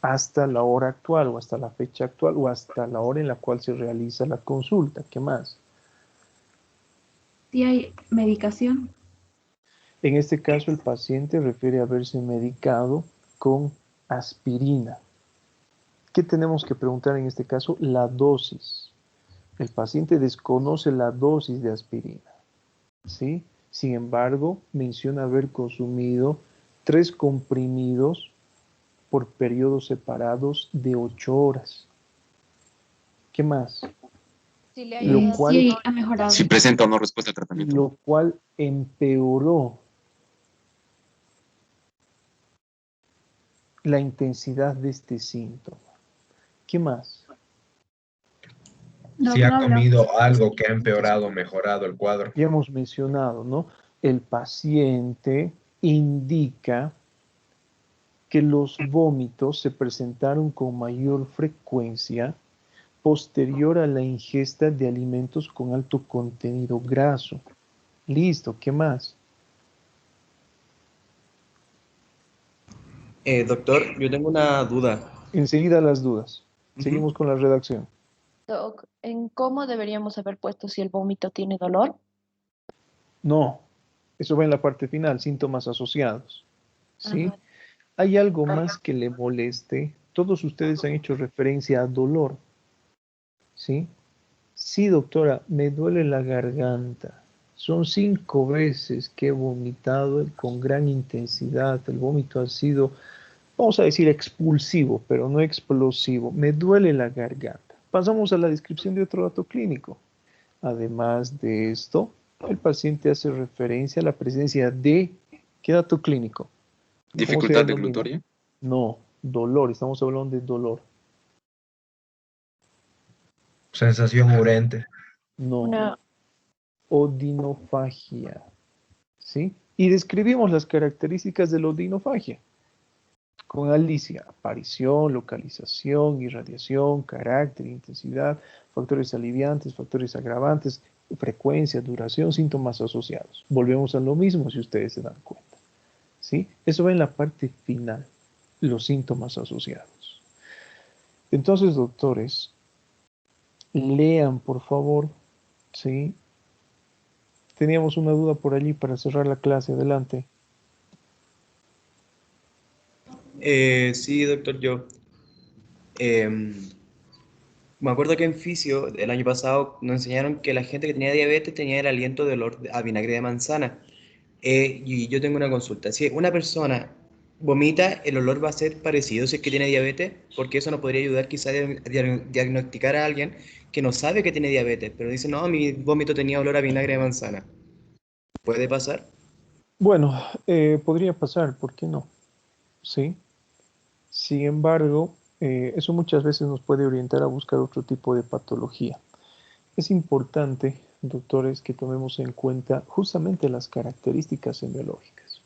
hasta la hora actual o hasta la fecha actual o hasta la hora en la cual se realiza la consulta. ¿Qué más? Si hay medicación. En este caso, el paciente refiere a haberse medicado con aspirina. ¿Qué tenemos que preguntar en este caso? La dosis. El paciente desconoce la dosis de aspirina, ¿sí? Sin embargo, menciona haber consumido 3 comprimidos por periodos separados de 8 horas. ¿Qué más? Sí, ha mejorado. Si presenta o no respuesta al tratamiento. Lo cual empeoró la intensidad de este síntoma. ¿Qué más? Si ha comido algo que ha empeorado o mejorado el cuadro. Ya hemos mencionado, ¿no? El paciente indica que los vómitos se presentaron con mayor frecuencia posterior a la ingesta de alimentos con alto contenido graso. Listo, ¿qué más? Doctor, yo tengo una duda. Enseguida las dudas. Seguimos con la redacción. Doc, ¿en cómo deberíamos haber puesto si el vómito tiene dolor? No, eso va en la parte final, síntomas asociados. ¿Sí? Ajá. ¿Hay algo más que le moleste? Todos ustedes han hecho referencia a dolor. ¿Sí? Sí, doctora, me duele la garganta. Son 5 veces que he vomitado con gran intensidad. El vómito ha sido, vamos a decir, expulsivo, pero no explosivo. Me duele la garganta. Pasamos a la descripción de otro dato clínico. Además de esto, el paciente hace referencia a la presencia de, ¿qué dato clínico? ¿Dificultad deglutoria? No, dolor, estamos hablando de dolor. Sensación urente. No. Odinofagia. ¿Sí? Y describimos las características de la odinofagia. Con Alicia, aparición, localización, irradiación, carácter, intensidad, factores aliviantes, factores agravantes, frecuencia, duración, síntomas asociados. Volvemos a lo mismo si ustedes se dan cuenta. ¿Sí? Eso va en la parte final, los síntomas asociados. Entonces, doctores, lean, por favor, ¿sí? Teníamos una duda por allí para cerrar la clase. Adelante. Sí, doctor, yo. Me acuerdo que en fisio el año pasado nos enseñaron que la gente que tenía diabetes tenía el aliento de olor a vinagre de manzana. Y yo tengo una consulta. Si una persona vomita, ¿el olor va a ser parecido si es que tiene diabetes? Porque eso nos podría ayudar quizá a diagnosticar a alguien que no sabe que tiene diabetes, pero dice, no, mi vómito tenía olor a vinagre de manzana. ¿Puede pasar? Bueno, podría pasar, ¿por qué no? Sí. Sin embargo, eso muchas veces nos puede orientar a buscar otro tipo de patología. Es importante, doctores, que tomemos en cuenta justamente las características semiológicas.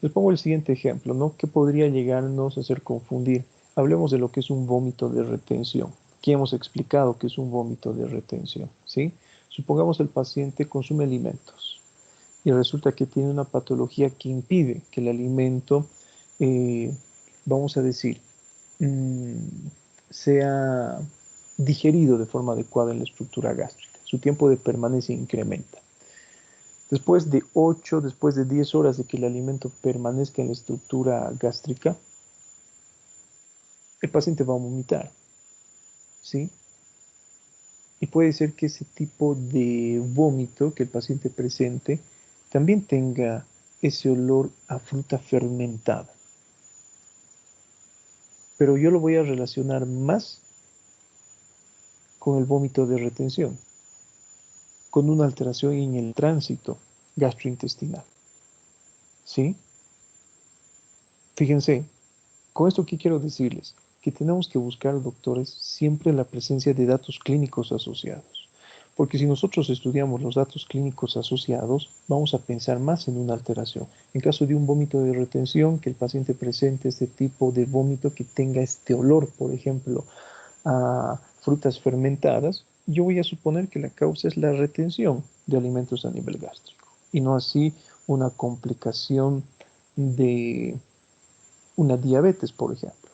Les pongo el siguiente ejemplo, ¿no? ¿Qué podría llegarnos a hacer confundir? Hablemos de lo que es un vómito de retención. Aquí hemos explicado que es un vómito de retención, ¿sí? Supongamos el paciente consume alimentos y resulta que tiene una patología que impide que el alimento vamos a decir, sea digerido de forma adecuada en la estructura gástrica. Su tiempo de permanencia incrementa. Después de 8, después de 10 horas de que el alimento permanezca en la estructura gástrica, el paciente va a vomitar, ¿sí? Y puede ser que ese tipo de vómito que el paciente presente también tenga ese olor a fruta fermentada. Pero yo lo voy a relacionar más con el vómito de retención, con una alteración en el tránsito gastrointestinal. ¿Sí? Fíjense, con esto, ¿qué quiero decirles? Que tenemos que buscar, doctores, siempre la presencia de datos clínicos asociados. Porque si nosotros estudiamos los datos clínicos asociados, vamos a pensar más en una alteración. En caso de un vómito de retención, que el paciente presente este tipo de vómito que tenga este olor, por ejemplo, a frutas fermentadas, yo voy a suponer que la causa es la retención de alimentos a nivel gástrico y no así una complicación de una diabetes, por ejemplo.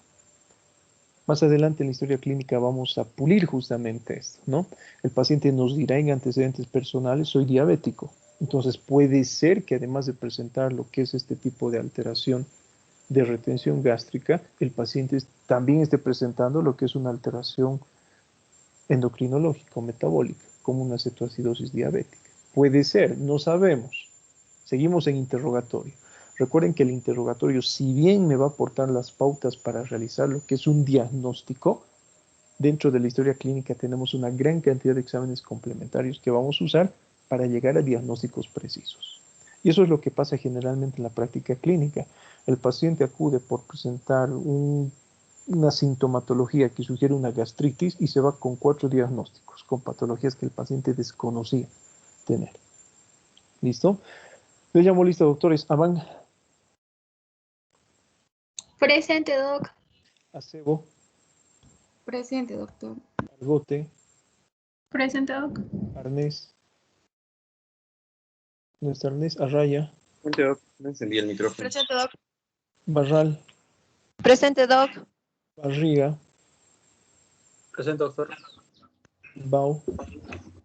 Más adelante en la historia clínica vamos a pulir justamente esto, ¿no? El paciente nos dirá en antecedentes personales, soy diabético. Entonces puede ser que además de presentar lo que es este tipo de alteración de retención gástrica, el paciente también esté presentando lo que es una alteración endocrinológica o metabólica, como una cetoacidosis diabética. Puede ser, no sabemos. Seguimos en interrogatorio. Recuerden que el interrogatorio, si bien me va a aportar las pautas para realizar lo que es un diagnóstico, dentro de la historia clínica tenemos una gran cantidad de exámenes complementarios que vamos a usar para llegar a diagnósticos precisos. Y eso es lo que pasa generalmente en la práctica clínica. El paciente acude por presentar una sintomatología que sugiere una gastritis y se va con 4 diagnósticos, con patologías que el paciente desconocía tener. ¿Listo? Le llamo lista, doctores. Avan. Presente, doc. Acebo. Presente, doctor. Argote. Presente, doc. Arnés. ¿Dónde está Arnés? Arraya. Presente, doc. Me encendí el micrófono. Presente, doc. Barral. Presente, doc. Barriga. Presente, doctor. Bau.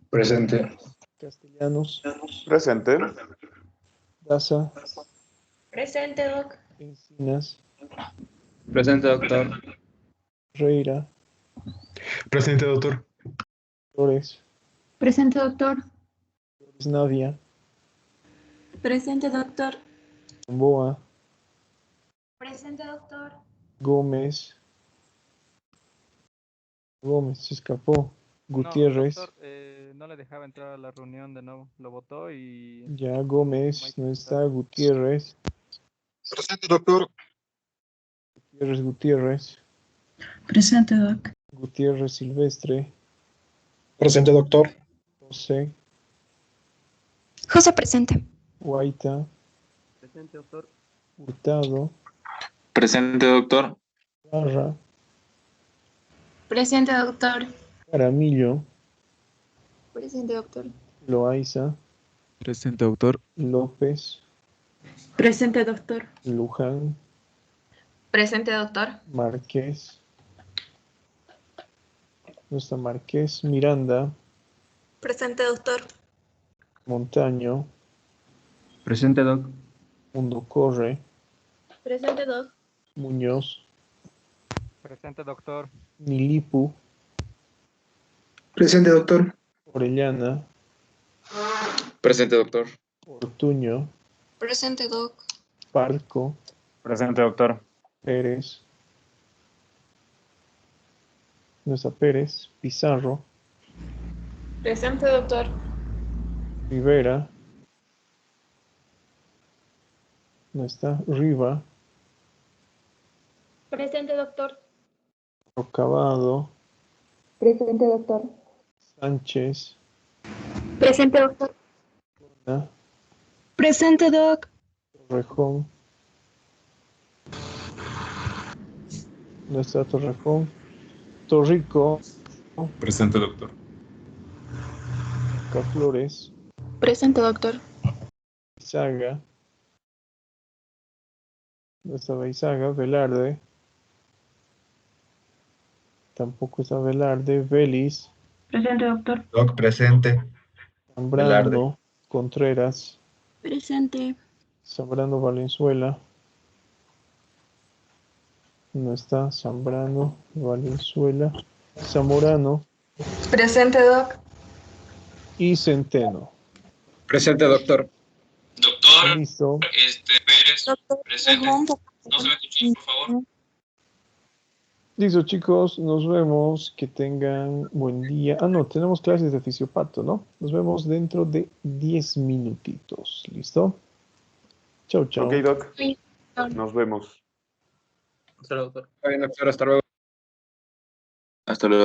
Presente. Castellanos. Presente. Daza. Presente, doc. Encinas. Presente, doctor. Reira. Presente, doctor. Flores. Presente, doctor. Flores Navia. Presente, doctor. Boa. Presente, doctor. Gómez. Gómez se escapó. Gutiérrez. No, doctor, no le dejaba entrar a la reunión de nuevo. Lo votó y... Ya, Gómez no está. Gutiérrez. Presente, doctor. Gutiérrez. Presente, doc. Gutiérrez Silvestre. Presente, doctor. José. José, presente. Guaita. Presente, doctor. Hurtado. Presente, doctor. Barra. Presente, doctor. Caramillo. Presente, doctor. Loaiza. Presente, doctor. López. Presente, doctor. Luján. Presente, doctor. Márquez. No está Márquez. Miranda. Presente, doctor. Montaño. Presente, doc. Mundo Corre. Presente, doc. Muñoz. Presente, doctor. Nilipu. Presente, doctor. Orellana. Presente, doctor. Ortuño. Presente, doc. Parco. Presente, doctor. Pérez. No está Pérez. Pizarro. Presente, doctor. Rivera. No está. Riva. Presente, doctor. Rocabado. Presente, doctor. Sánchez. Presente, doctor. Luna, Presente, doc. Torrejón. No está Torrejón. Torrico. Presente, doctor. Flores. Presente, doctor. Saga. No está Beizaga. Velarde. Tampoco está Velarde. Vélez. Presente, doctor. Doc, presente. Velarde. Zambrano. Contreras. Presente. Zambrano Valenzuela. No está. Zambrano Valenzuela. Zamorano. Presente, Doc. Y Centeno. Presente, doctor. Doctor, Listo. Pérez, presente. No se me escucha, por favor. Listo, chicos. Nos vemos. Que tengan buen día. Ah, no. Tenemos clases de fisiopato, ¿no? Nos vemos dentro de 10 minutitos. ¿Listo? Chau, chau. Ok, Doc. Nos vemos. Está bien, doctor. Hasta luego. Hasta luego.